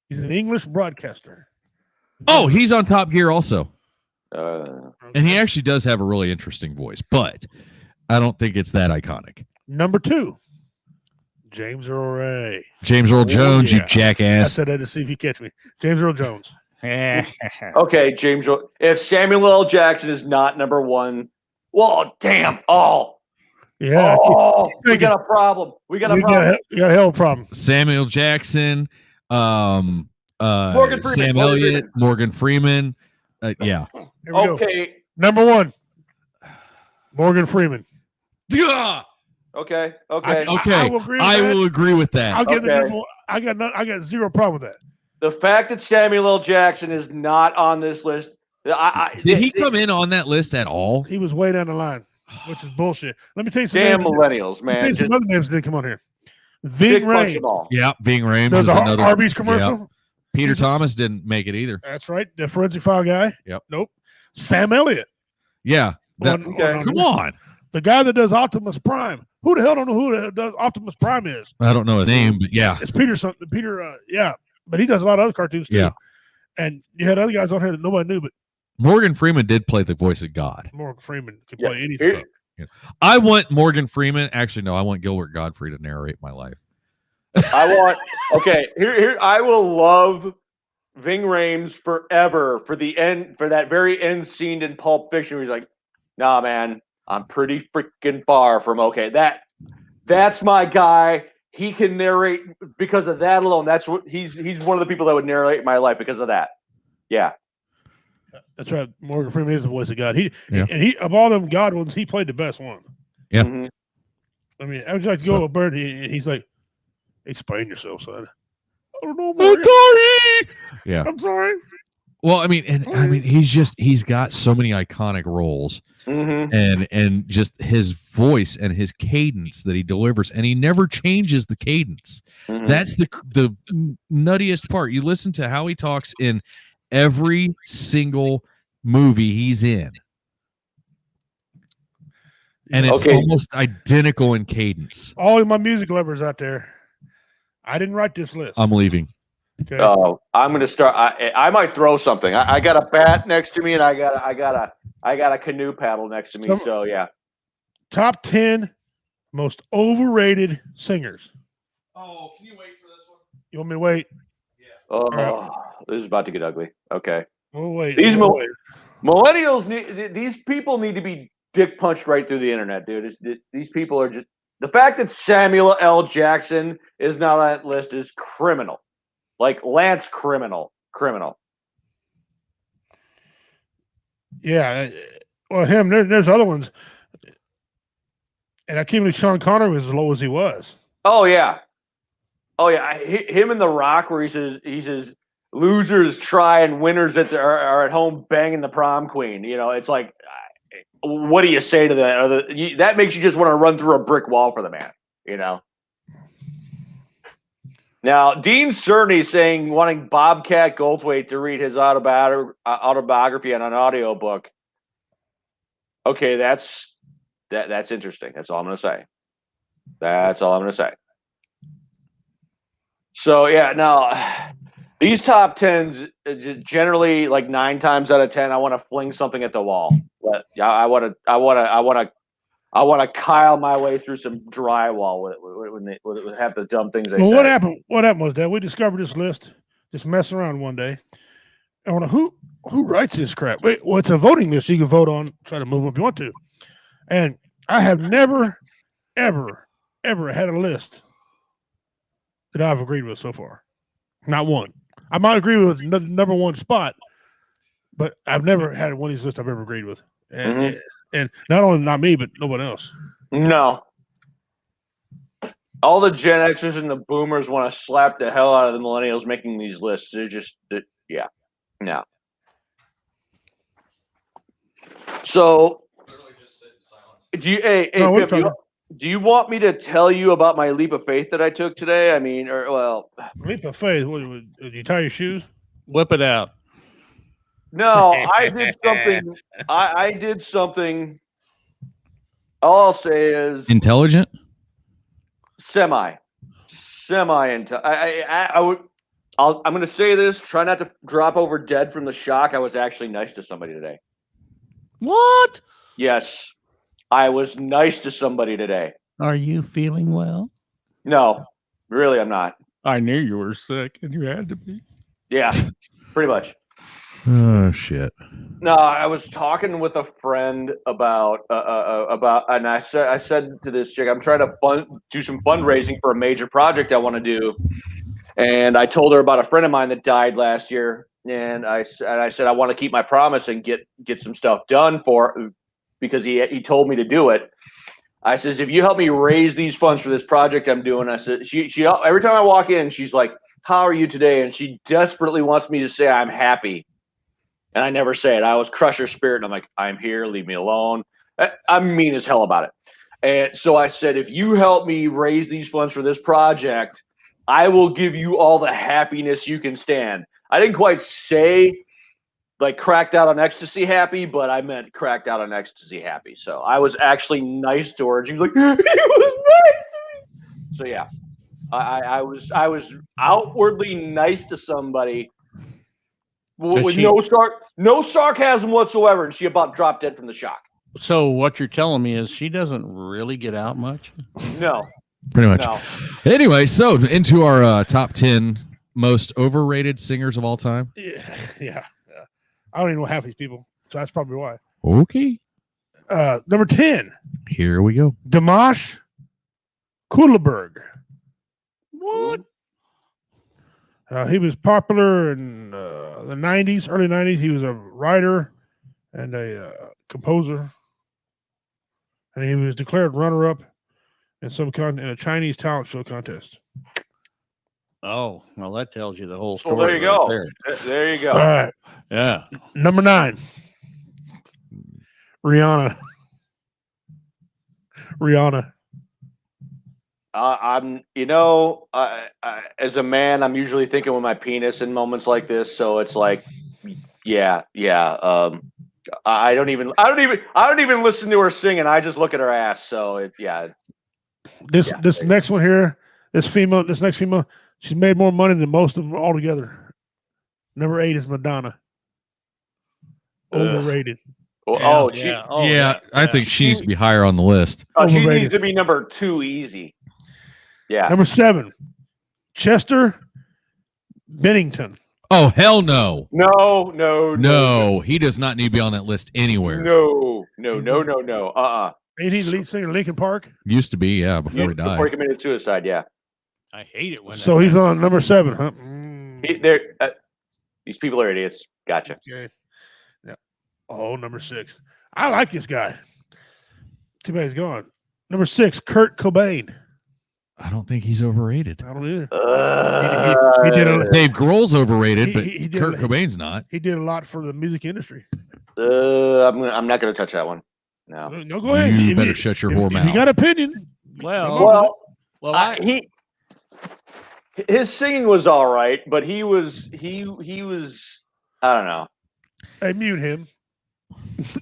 He's an English broadcaster. Oh, he's on Top Gear also. Uh, And he actually does have a really interesting voice, but I don't think it's that iconic. Number 2, James Earl Ray. James Earl Jones, yeah. you I jackass. said that to see if you catch me. James Earl Jones. okay, James. If Samuel L. Jackson is not number 1, well, damn. Yeah. We got a problem. We got a problem. You got a hell of a problem. Samuel Jackson, Morgan Freeman. Sam Elliott, Morgan Freeman. Yeah. Here we go. Okay. Number 1, Morgan Freeman. Yeah. Okay. Okay. I will agree with that. I'll give that. I'll give the number 1. I got zero problem with that. The fact that Samuel L. Jackson is not on this list. Did he come in on that list at all? He was way down the line, which is bullshit. Let me tell you some Damn names. millennials, man. Let me tell you some other names that didn't come on here. Ving Rhames. Yeah, Ving Rhames There's is a another Arby's commercial. Yeah. Peter Thomas didn't make it either. That's right. The forensic file guy. Yep. Nope. Sam Elliott. Yeah. Come on. The guy that does Optimus Prime. Who the hell don't know who the does Optimus Prime is? I don't know his name, but yeah. It's Peter something. Peter, yeah. But he does a lot of other cartoons too. Yeah. And you had other guys on here that nobody knew, but Morgan Freeman did play the voice of God. Morgan Freeman could play anything. I want Morgan Freeman. Actually, no, I want Gilbert Gottfried to narrate my life. Here I will love Ving Rhames forever for that very end scene in Pulp Fiction where he's like, nah, man, I'm pretty freaking far from okay. That's my guy. He can narrate because of that alone. That's what he's one of the people that would narrate my life because of that. Yeah. That's right. Morgan Freeman is the voice of God. He of all them God ones, he played the best one. Yeah. Mm-hmm. I mean, I was like go to Bird, and he's like, explain yourself, son. I don't know, Morgan. I'm sorry. Yeah. I'm sorry. Well, I mean, he's got so many iconic roles, and just his voice and his cadence that he delivers, and he never changes the cadence. That's the nuttiest part. You listen to how he talks in every single movie he's in, and it's almost identical in cadence. All of my music lovers out there, I didn't write this list. I'm leaving. Okay. I'm going to start. I might throw something. I got a bat next to me, and I got a canoe paddle next to me. So yeah. Top 10 most overrated singers. Oh, can you wait for this one? You want me to wait? Oh, this is about to get ugly. Okay. We'll wait. These millennials these people need to be dick punched right through the internet, dude. These people are just the fact that Samuel L. Jackson is not on that list is criminal. Like Lance criminal. Yeah. Well, him, there's other ones. And I can't believe Sean Connery was as low as he was. Oh, yeah. Him and The Rock, where he says, losers try and winners are at home banging the prom queen. You know, it's like, what do you say to that? That makes you just want to run through a brick wall for the man, you know? Now, Dean Cerny saying wanting Bobcat Goldthwait to read his autobiography on an audiobook. Okay, that's interesting. That's all I'm going to say. So, yeah, now, these top 10s, generally, like 9 times out of 10, I want to fling something at the wall. But I want to Kyle my way through some drywall when they have the dumb things they say. What happened was that we discovered this list, just messing around one day. I wonder who writes this crap. Wait, well, it's a voting list you can vote on, try to move them if you want to. And I have never, ever, ever had a list that I've agreed with so far. Not one. I might agree with number one spot, but I've never had one of these lists I've ever agreed with. And and not only not me, but nobody else. No. All the Gen Xers and the Boomers want to slap the hell out of the Millennials making these lists. They're just, no. So, do you want me to tell you about my leap of faith that I took today? I mean, leap of faith. What, did you tie your shoes? Whip it out. No, I did something. I did something. All I'll say is intelligent. Semi. I'm going to say this. Try not to drop over dead from the shock. I was actually nice to somebody today. What? Yes, I was nice to somebody today. Are you feeling well? No, really, I'm not. I knew you were sick, and you had to be. Yeah, pretty much. Oh shit! No, I was talking with a friend about, and I said to this chick, I'm trying to do some fundraising for a major project I want to do, and I told her about a friend of mine that died last year, and I said I want to keep my promise and get some stuff done because he told me to do it. I says, if you help me raise these funds for this project I'm doing, I said she every time I walk in, she's like, how are you today? And she desperately wants me to say I'm happy. And I never say it. I always crush her spirit. And I'm like, I'm here. Leave me alone. I'm mean as hell about it. And so I said, if you help me raise these funds for this project, I will give you all the happiness you can stand. I didn't quite say like cracked out on ecstasy happy, but I meant cracked out on ecstasy happy. So I was actually nice to her. She was like, he was nice to me. So yeah, I was outwardly nice to somebody with no sarcasm whatsoever, and she about dropped dead from the shock. So what you're telling me is she doesn't really get out much? No. Pretty much. No. Anyway, so into our top 10 most overrated singers of all time. Yeah. I don't even know half these people, so that's probably why. Okay. Number 10. Here we go. Dimash Kudaibergen. What? He was popular in the 90s, early 90s. He was a writer and a composer. And he was declared runner-up in in a Chinese talent show contest. Oh, well, that tells you the whole story. Well, there you go. There. There you go. All right. Yeah. Number 9. Rihanna. I'm, as a man, I'm usually thinking with my penis in moments like this. So it's like, yeah. I don't even listen to her singing. I just look at her ass. So This next one here, this next female, she's made more money than most of them all together. Number 8 is Madonna. Overrated. I think she needs to be higher on the list. She needs to be number 2 easy. Yeah. Number 7, Chester Bennington. Oh, hell no. No. He does not need to be on that list anywhere. No. Ain't he the lead singer of Linkin Park? Used to be, yeah, before he died. Before he committed suicide, yeah. I hate it when. So he's on number 7, huh? These people are idiots. Gotcha. Okay. Yeah. Oh, number 6. I like this guy. Too bad he's gone. Number 6, Kurt Cobain. I don't think he's overrated. I don't either. He did Dave Grohl's overrated, but he did Kurt Cobain's not. He did a lot for the music industry. I'm not going to touch that one. No. No, go ahead. You better shut your whore mouth. You got opinion. His singing was all right, but he was I don't know. Hey, mute him.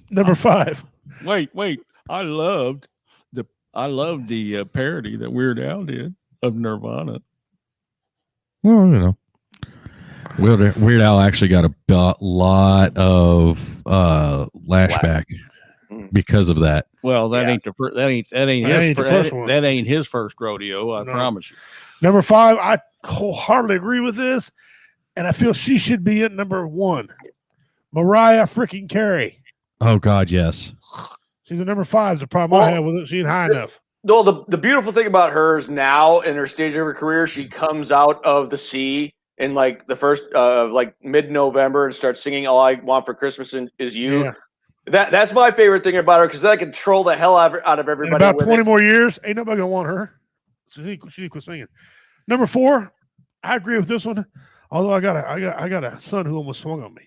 Number 5. Wait. I loved the parody that Weird Al did of Nirvana. Well, Weird Al actually got a lot of lashback because of that. Well, that ain't his first rodeo. I promise you. Number 5, I wholeheartedly agree with this, and I feel she should be at number 1. Mariah freaking Carey. Oh God, yes. She's at number 5. The problem I have with it, she ain't high enough. No, the beautiful thing about her is now in her stage of her career, she comes out of the sea in like the first mid-November and starts singing "All I Want for Christmas Is You." Yeah. That's my favorite thing about her because that can troll the hell out of everybody. In about 20 more years, ain't nobody gonna want her. So she quit singing. Number 4, I agree with this one. Although I got a son who almost swung on me.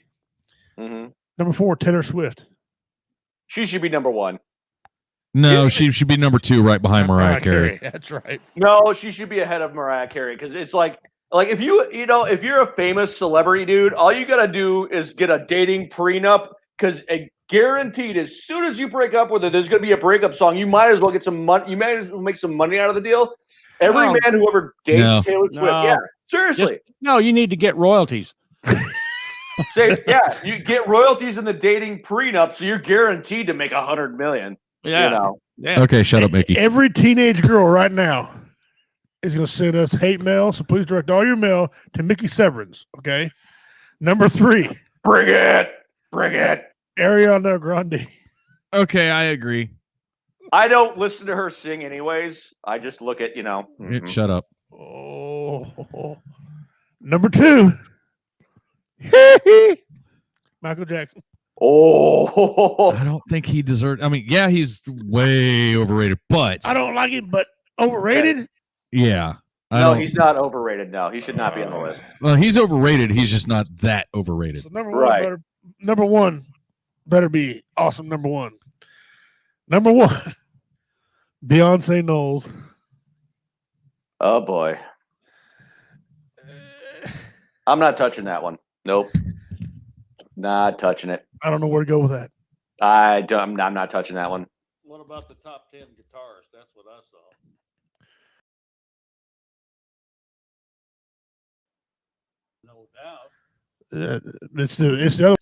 Mm-hmm. Number 4, Taylor Swift. She should be number 1. No, she should be number 2, right behind Mariah Carey. That's right. No, she should be ahead of Mariah Carey because it's like if if you're a famous celebrity, dude, all you gotta do is get a dating prenup because guaranteed as soon as you break up with her, there's gonna be a breakup song. You might as well get some money. You might as well make some money out of the deal. Every man who ever dates Taylor Swift, seriously. You need to get royalties. You get royalties in the dating prenup, so you're guaranteed to make $100 million. Yeah. Okay, shut up, Mickey. Every teenage girl right now is going to send us hate mail, so please direct all your mail to Mickey Severance. Okay. Number 3. Bring it. Ariana Grande. Okay, I agree. I don't listen to her sing anyways. I just look at Shut up. Oh. Number 2. Michael Jackson. Oh, I don't think he deserved. I mean, yeah, he's way overrated, but I don't like it, but overrated. Yeah, he's not overrated. No, he should not be on the list. Well, he's overrated. He's just not that overrated. So number one better be awesome. Number 1, Beyonce Knowles. Oh boy. I'm not touching that one. Nope. Not touching it. I don't know where to go with that. I'm not touching that one. What about the top 10 guitarists? That's what I saw. No doubt. It's the other.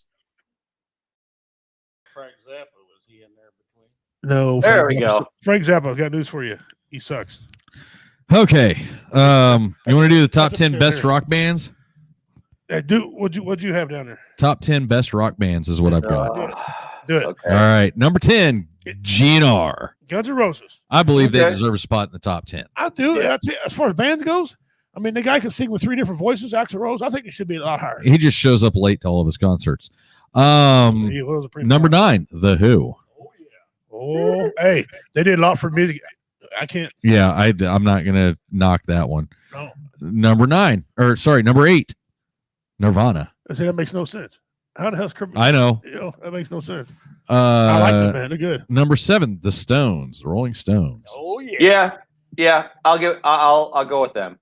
Frank Zappa, was he in there between? No. There we go. Frank Zappa, got news for you. He sucks. Okay. You want to do the top 10 best there. rock bands? What'd you have down there? Top 10 best rock bands is what I've got. Do it. Okay. All right. Number 10, GNR. Guns N' Roses. I believe they Okay. deserve a spot in the top 10. I do. Yeah. That's it. As far as bands goes, I mean, the guy can sing with 3 different voices. Axl Rose. I think he should be a lot higher. He just shows up late to all of his concerts. He was a pretty Number 9, The Who. Oh, hey, they did a lot for music. I can't. Yeah, I'm not going to knock that one. No. Number 8, Nirvana. I say that makes no sense. How the hell's I know. That makes no sense. I like them, man. They're good. Number 7, The Stones, the Rolling Stones. Oh yeah. Yeah. I'll go with them.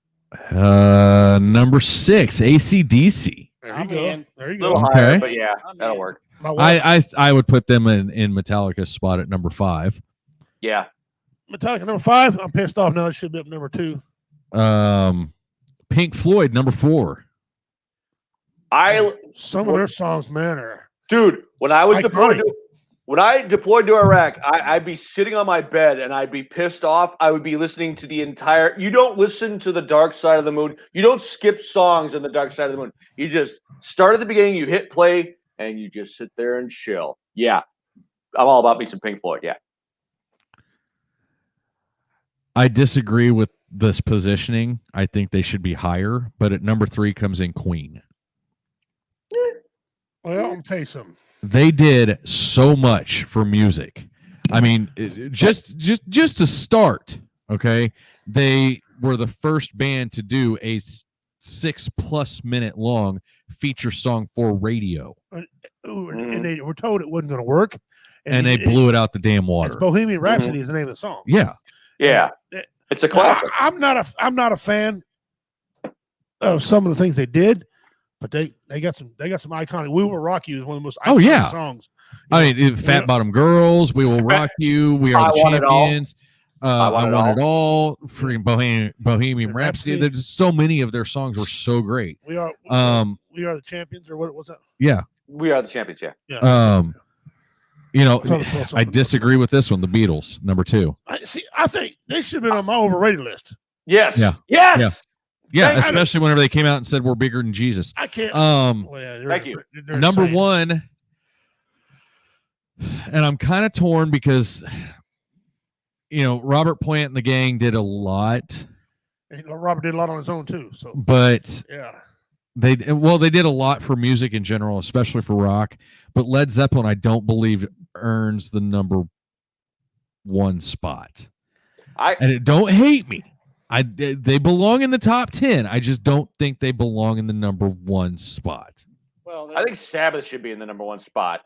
Number 6, AC/DC. There you go. There you A little go. higher, Okay. but yeah, that'll work. My wife, I would put them in Metallica's spot at number 5. Yeah. Metallica number 5. I'm pissed off now. It should be up number 2. Pink Floyd, number 4. Some of their songs, man, are Dude, when I was iconic. deployed to Iraq, I'd be sitting on my bed and I'd be pissed off. I would be listening to the entire. You don't listen to the Dark Side of the Moon. You don't skip songs in the Dark Side of the Moon. You just start at the beginning. You hit play and you just sit there and chill. Yeah, I'm all about me some Pink Floyd. Yeah. I disagree with this positioning. I think they should be higher, but at number 3 comes in Queen. Well, I'm gonna tell you something. They did so much for music. I mean, just to start, okay? They were the first band to do a 6+ minute long feature song for radio, And they were told it wasn't going to work, and they blew it out the damn water. Bohemian Rhapsody is the name of the song. Yeah. Yeah. It's a classic. I'm not a fan of some of the things they did, but they got some iconic. "We Will Rock You" is one of the most iconic yeah. songs. I mean, Fat Bottom Girls, "We Will Rock You," "We Are the Champions," "I Want It All," freaking Bohemian Rhapsody. There's just so many of their songs were so great. We are the champions, or what was that? Yeah. We Are the Champions. Yeah. I disagree with this one. The Beatles, number 2. I think they should have been on my overrated list. Yes. Yeah. Yes. Yeah, especially whenever they came out and said we're bigger than Jesus. I can't. Thank you. Number 1, and I'm kind of torn because Robert Plant and the gang did a lot. And Robert did a lot on his own too. So, but yeah, they did a lot for music in general, especially for rock. But Led Zeppelin, I don't believe, earns the number 1 spot. Don't hate me. They belong in the top 10. I just don't think they belong in the number 1 spot. Well, I think Sabbath should be in the number 1 spot.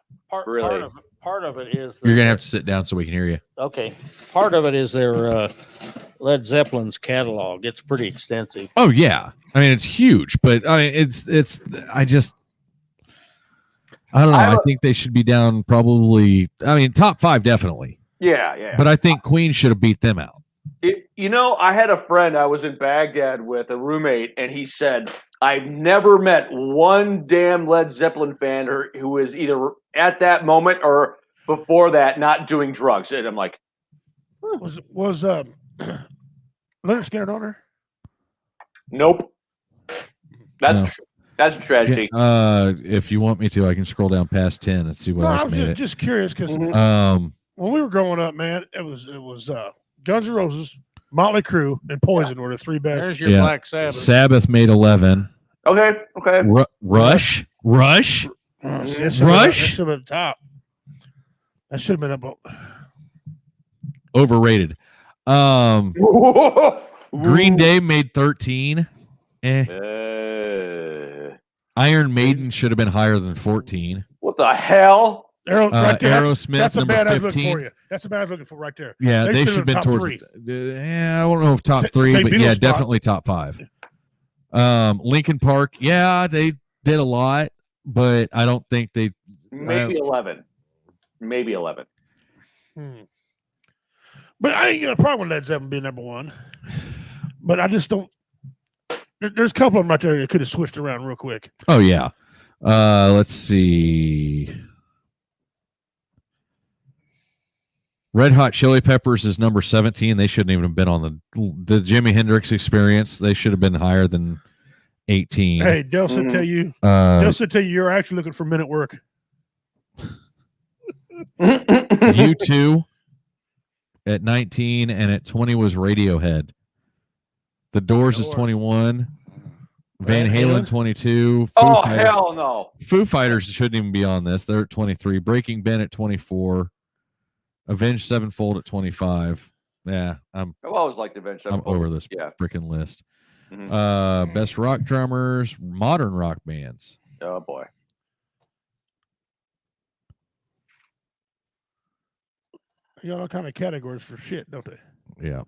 Really. Part of it is You're gonna have to sit down so we can hear you. okay. Part of it is their Led Zeppelin's catalog. It's pretty extensive. Oh yeah, I mean it's huge, but I mean it's I don't know. I think they should be down probably. I mean top 5 definitely. Yeah. But I think Queen should have beat them out. I had a friend I was in Baghdad with, a roommate, and he said, "I've never met one damn Led Zeppelin fan who was either at that moment or before that not doing drugs." And I'm like, was Leonard Skinner on there? nope. That's a tragedy. If you want me to, I can scroll down past 10 and see what No, else I was made it. just curious because Um, when we were growing up, man, it was Guns N' Roses, Motley Crue, and Poison were the 3 best. There's your Black Sabbath. Sabbath made 11. Okay. Rush. That should have been at the top. That should have been up. Overrated. Green Day made 13. Iron Maiden should have been higher than 14. What the hell? Aerosmith, that's a number bad I was 15. looking for you. That's a bad I was looking for right there. Yeah, they should have been top towards. 3. I don't know if top 3, take but Beatles yeah, spot. definitely top 5. Linkin Park, yeah, they did a lot, but I don't think they Maybe 11. Maybe 11. But I ain't got a problem with Led Zeppelin being number one. But I just don't. There's a couple of them right there that could have switched around real quick. Oh yeah. Let's see. Red Hot Chili Peppers is number 17. They shouldn't even have been on the Jimi Hendrix Experience. They should have been higher than 18. Hey, Dale should tell you. Dale should tell you you're actually looking for Men at Work. U2 at 19, and at 20 was Radiohead. The Doors is 21. Van Halen 22. Hell no. Foo Fighters shouldn't even be on this. They're at 23. Breaking Ben at 24. Avenged Sevenfold at 25. Yeah, I've always liked Avenged I'm Sevenfold. over this freaking list. Best rock drummers, modern rock bands. Oh boy. You got all kind of categories for shit, don't they? Yeah.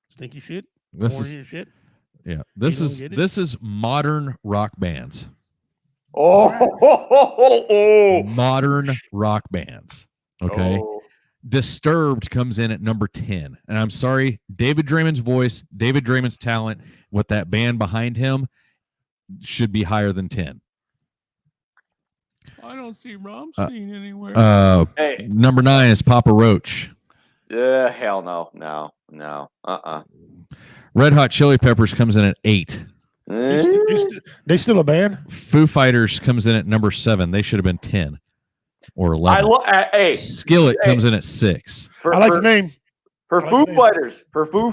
Stinky shit. This Orange is shit. Yeah. This is modern rock bands. Modern rock bands. Okay. Disturbed comes in at number 10. And I'm sorry, David Draymond's voice, David Draymond's talent with that band behind him should be higher than 10. I don't see Rammstein anywhere. Number 9 is Papa Roach. Yeah, hell no. No. Red Hot Chili Peppers comes in at 8. They still a band? Foo Fighters comes in at number 7. They should have been 10 or 11. Skillet comes in at 6. I like the name. For Foo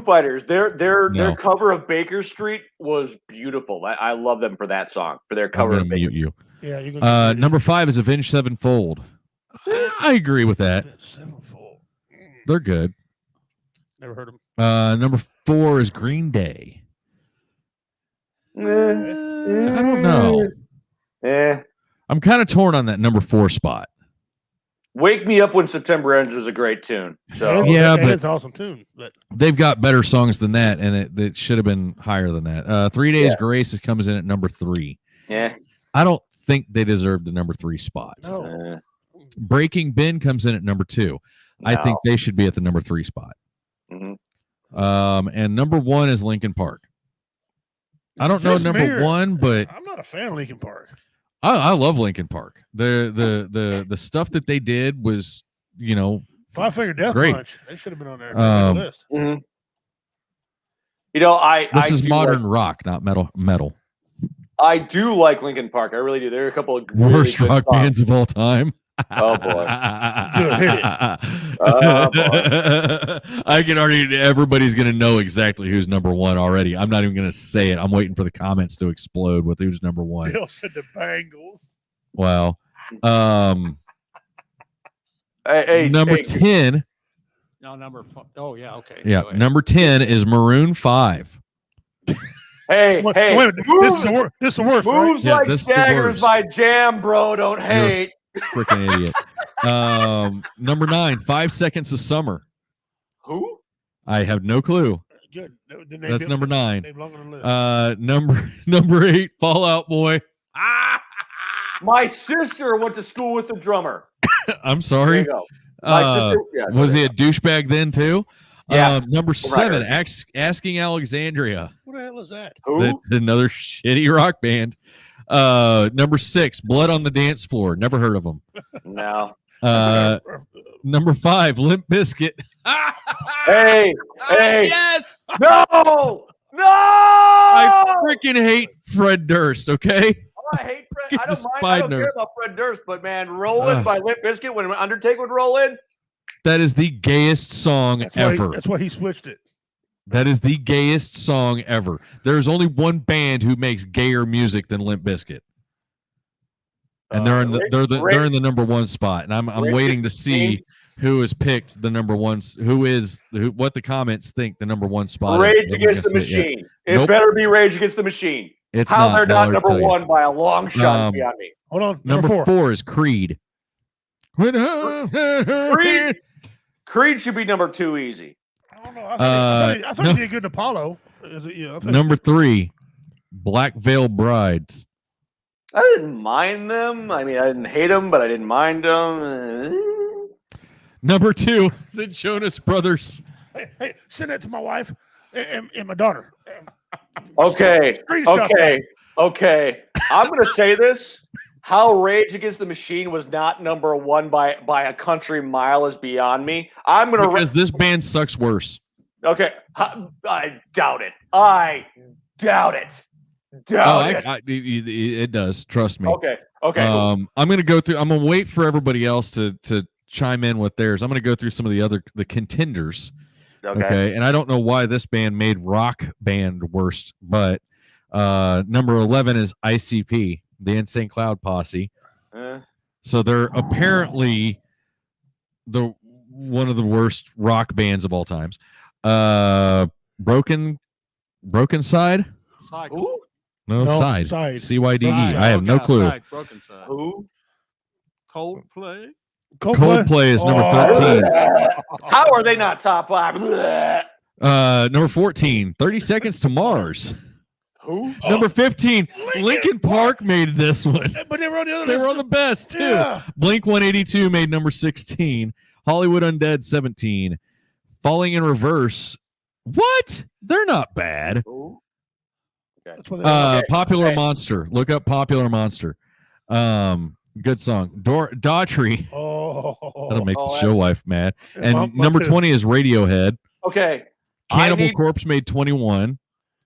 Fighters, their cover of Baker Street was beautiful. I love them for that song, for their cover of Baker Street. Yeah, you're number 5 is Avenged Sevenfold. I agree with that. Sevenfold. They're good. Never heard of them. Number 4 is Green Day. I don't know. I'm kind of torn on that number 4 spot. Wake Me Up When September Ends was a great tune. So yeah, but it's an awesome tune. But they've got better songs than that, and it should have been higher than that. 3 Days Grace comes in at number 3. Yeah. I don't think they deserve the number 3 spot. No. Breaking Ben comes in at number 2. I think they should be at the number 3 spot. And number 1 is Linkin Park. I don't know number 1, but I'm not a fan of Linkin Park. I love Linkin Park. The stuff that they did was, Five Finger Death great. Punch. They should have been on there on the list. This is modern rock, not metal. I do like Linkin Park. I really do. There are a couple of really Worst good rock songs. bands of all time. Oh boy. I can already. Everybody's gonna know exactly who's number 1 already. I'm not even gonna say it. I'm waiting for the comments to explode with who's number 1. Bill said the Bangles. Wow. Number 10. No, number 5. Oh yeah, okay. Yeah, number 10 is Maroon 5. Hey, Wait, moves, this is the worst. moves Yeah, like this is the daggers worst. by Jam, bro. Don't hate. Freaking idiot. Number 9, 5 Seconds of Summer. Who? I have no clue. Good. That's number 9. They belong on the list. Number 8, Fall Out Boy. My sister went to school with the drummer. I'm There sorry. you go. My sister, Was he a douchebag then too? Yeah. Number 7, Right. Asking Alexandria. What the hell is that? Who? That's another shitty rock band. Number 6, Blood on the Dance Floor. Never heard of them. No. Number 5, Limp Bizkit. Hey. Yes. No. I freaking hate Fred Durst. Okay. I hate Fred. I don't mind. I Despise don't her. care about Fred Durst, but man, Rollin' by Limp Bizkit when Undertaker would roll in. That is the gayest song ever. That's why he switched it. That is the gayest song ever. There's only one band who makes gayer music than Limp Bizkit, and they're in the number 1 spot. And I'm waiting to see who has picked the number 1. What the comments think the number 1 spot is. Rage Against the Machine. It Nope. better be Rage Against the Machine. It's How not. they're I'll not tell number you. 1 by a long shot beyond me. Hold on. Number 4 is Creed. Creed should be number 2 easy. I don't know. I thought he did good in Apollo. Number 3, Black Veil Brides. I didn't mind them. I mean, I didn't hate them, but I didn't mind them. Number 2, the Jonas Brothers. Hey, send that to my wife and my daughter. Okay. Screenshot Okay. I'm going to say this. How Rage Against the Machine was not number 1 by a country mile is beyond me. I'm going to Because this band sucks worse. Okay. I doubt it. I doubt it. It does. Trust me. Okay. I'm gonna go through. I'm gonna wait for everybody else to chime in with theirs. I'm gonna go through some of the contenders. Okay. And I don't know why this band made Rock Band worst, but number 11 is ICP, the Insane Cloud Posse. So they're apparently one of the worst rock bands of all times. Broken Side. Who? No, Side. CYDE. I have no clue. Side, Broken Side. Who? Coldplay. Coldplay is number 13. How are they not top 5? Number 14, 30 Seconds to Mars. Who? Number 15, Linkin Park made this one. But they were on the other They list. were on the best, too. Yeah. Blink 182 made number 16. Hollywood Undead, 17. Falling in Reverse. What? They're not bad. That's what they Popular Monster. Look up Popular Monster. Good song. Daughtry. That'll make the show wife mad. And mine number too. 20 is Radiohead. Okay. Cannibal Corpse made 21.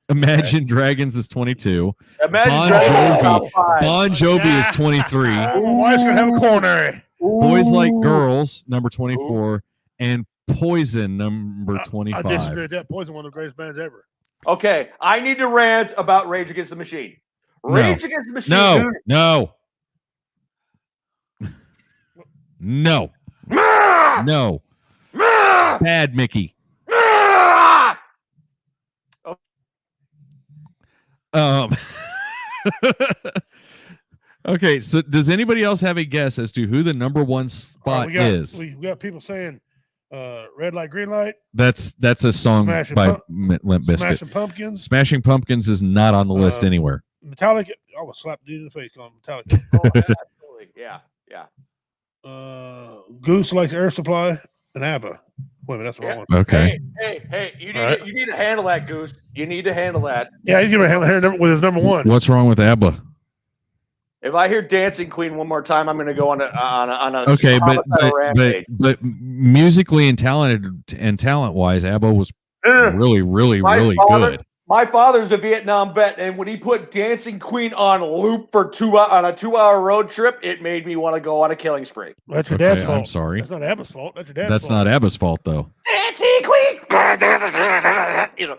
Imagine Dragons is 22. Imagine Bon Dragons is top Jovi. 5. Bon Jovi is 23. My wife's gonna have a coronary. Boys Like Girls, number 24. And Poison, number I 25. disagree with that. Poison, one of the greatest bands ever. Okay, I need to rant about Rage Against the Machine. Rage Against the Machine. No. dude. No. No. No. Bad Mickey. Okay, so does anybody else have a guess as to who the number 1 spot is? We got people saying red light, green light. That's a song Smashing by Pump- Limp Bizkit. Smashing Pumpkins. Smashing Pumpkins is not on the list anywhere. Metallica. I will slap the dude in the face calling Metallica. Absolutely. Yeah. Goose likes Air Supply and ABBA. Wait a minute, that's the wrong one. Okay. Hey, you need, All right. you need to handle that, Goose. You need to handle that. Yeah, he's gonna handle here with his number 1. What's wrong with ABBA? If I hear Dancing Queen one more time, I'm going to go on a Okay, homicidal rampage. but musically and talent wise, ABBA was really good. My father's a Vietnam vet, and when he put Dancing Queen on loop for on a 2-hour road trip, it made me want to go on a killing spree. That's your dad's fault. I'm sorry. That's not ABBA's fault. That's your dad's That's fault. not ABBA's fault though. Dancing Queen. You know.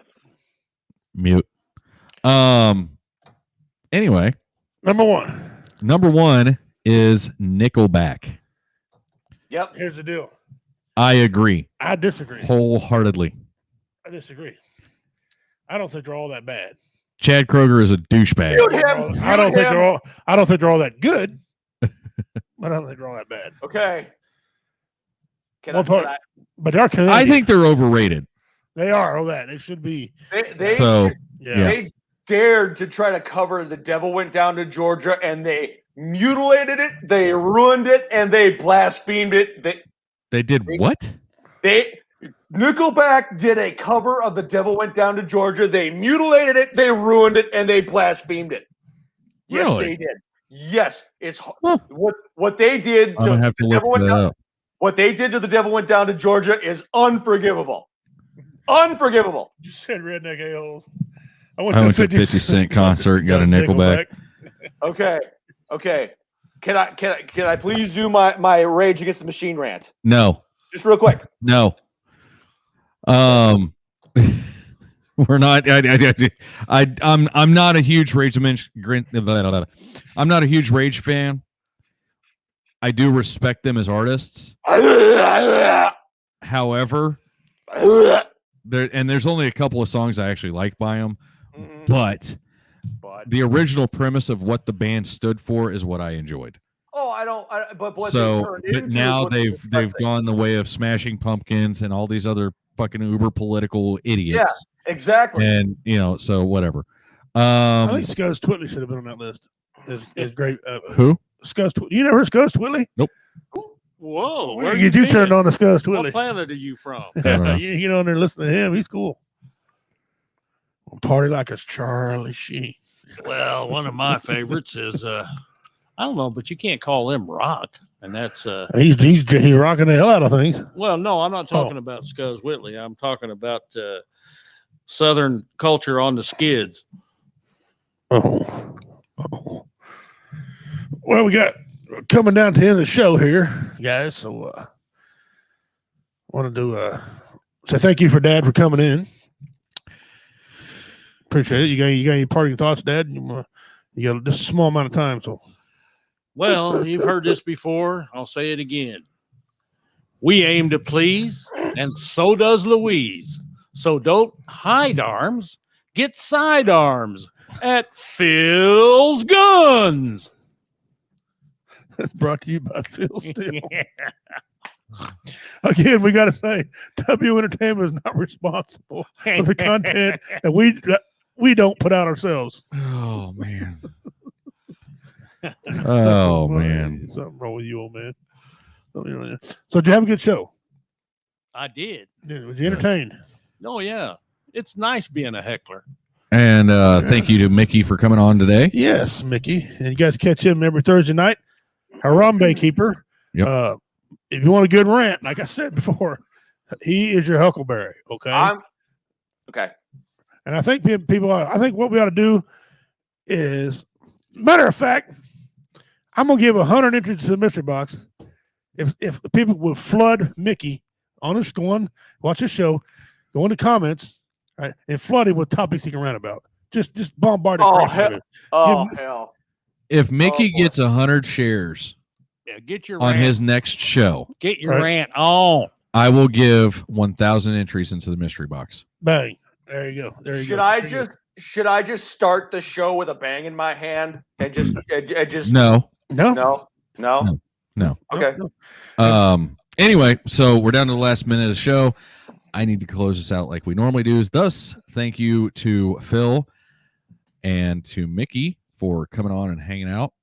Mute. Anyway, Number 1 is Nickelback. Yep. Here's the deal. I agree I disagree. wholeheartedly. I disagree. I don't think they're all that bad. Chad Kroger is a douchebag. I don't think they're all that good. But I don't think they're all that bad. Okay. But they are Canadian. I think they're overrated. They are all that. They should be. They dared to try to cover The Devil Went Down to Georgia, and they mutilated it, they ruined it, and they blasphemed it. They did what? Nickelback did a cover of The Devil Went Down to Georgia. They mutilated it, they ruined it, and they blasphemed it. Yes, Really? they did. Yes, it's what they did. I'm gonna have to look that up. What they did to The Devil Went Down to Georgia is unforgivable. Unforgivable. You said redneck a-holes. I went to a 50 Cent concert and got a Nickelback. Okay. Can I please do my Rage Against the Machine rant? No. Just real quick. No. We're not. I'm not a huge Rage. I'm not a huge Rage fan. I do respect them as artists. However, there's only a couple of songs I actually like by them, but the original premise of what the band stood for is what I enjoyed. Oh, I don't. But what So, they turned but into now was they've gone the way of Smashing Pumpkins and all these other fucking uber political idiots. Yeah, exactly. And so whatever. I think Scuzz Twitley should have been on that list. Is great. Who? Scuzz Twitley. You never heard Scuzz Twitley? Nope. Whoa. Where get you turned on to Scuzz Twitley? What planet are you from? You get on there and listen to him. He's cool. Party like it's Charlie Sheen. Well, one of my favorites is I don't know, but you can't call him rock, and that's he's rocking the hell out of things. well, no, I'm not talking about Scuzz Whitley. I'm talking about Southern culture on the skids. Oh. Well, we got coming down to the end of the show here, guys. So want to do say thank you for Dad for coming in. Appreciate it. You got any parting thoughts, Dad? You got just a small amount of time, so. Well, you've heard this before. I'll say it again. We aim to please, and so does Louise. So don't hide arms, get side arms at Phil's Guns. That's brought to you by Phil Steele. Again, we got to say, W Entertainment is not responsible for the content that we don't put out ourselves. Oh man. Oh man. Something wrong with you, old man. So did you have a good show? I did. Was you entertained? Oh yeah. It's nice being a heckler. And thank you to Mickey for coming on today. Yes, Mickey. And you guys catch him every Thursday night. Harambe Keeper. Yep. If you want a good rant, like I said before, he is your Huckleberry. Okay. Okay. And I think I think what we ought to do is, matter of fact, I'm gonna give 100 entries to the mystery box. If the people will flood Mickey on his going, watch his show, go into comments, right, and flood him with topics he can rant about. Just bombard it. Hell. If Mickey gets 100 shares Get your on rant. his next show, Get your rant on. I will give 1,000 entries into the mystery box. Bang. There you go. There you go. Should I just start the show with a bang in my hand and just No. Okay. Anyway, so we're down to the last minute of the show. I need to close this out like we normally do. Thus, thank you to Phil and to Mickey for coming on and hanging out.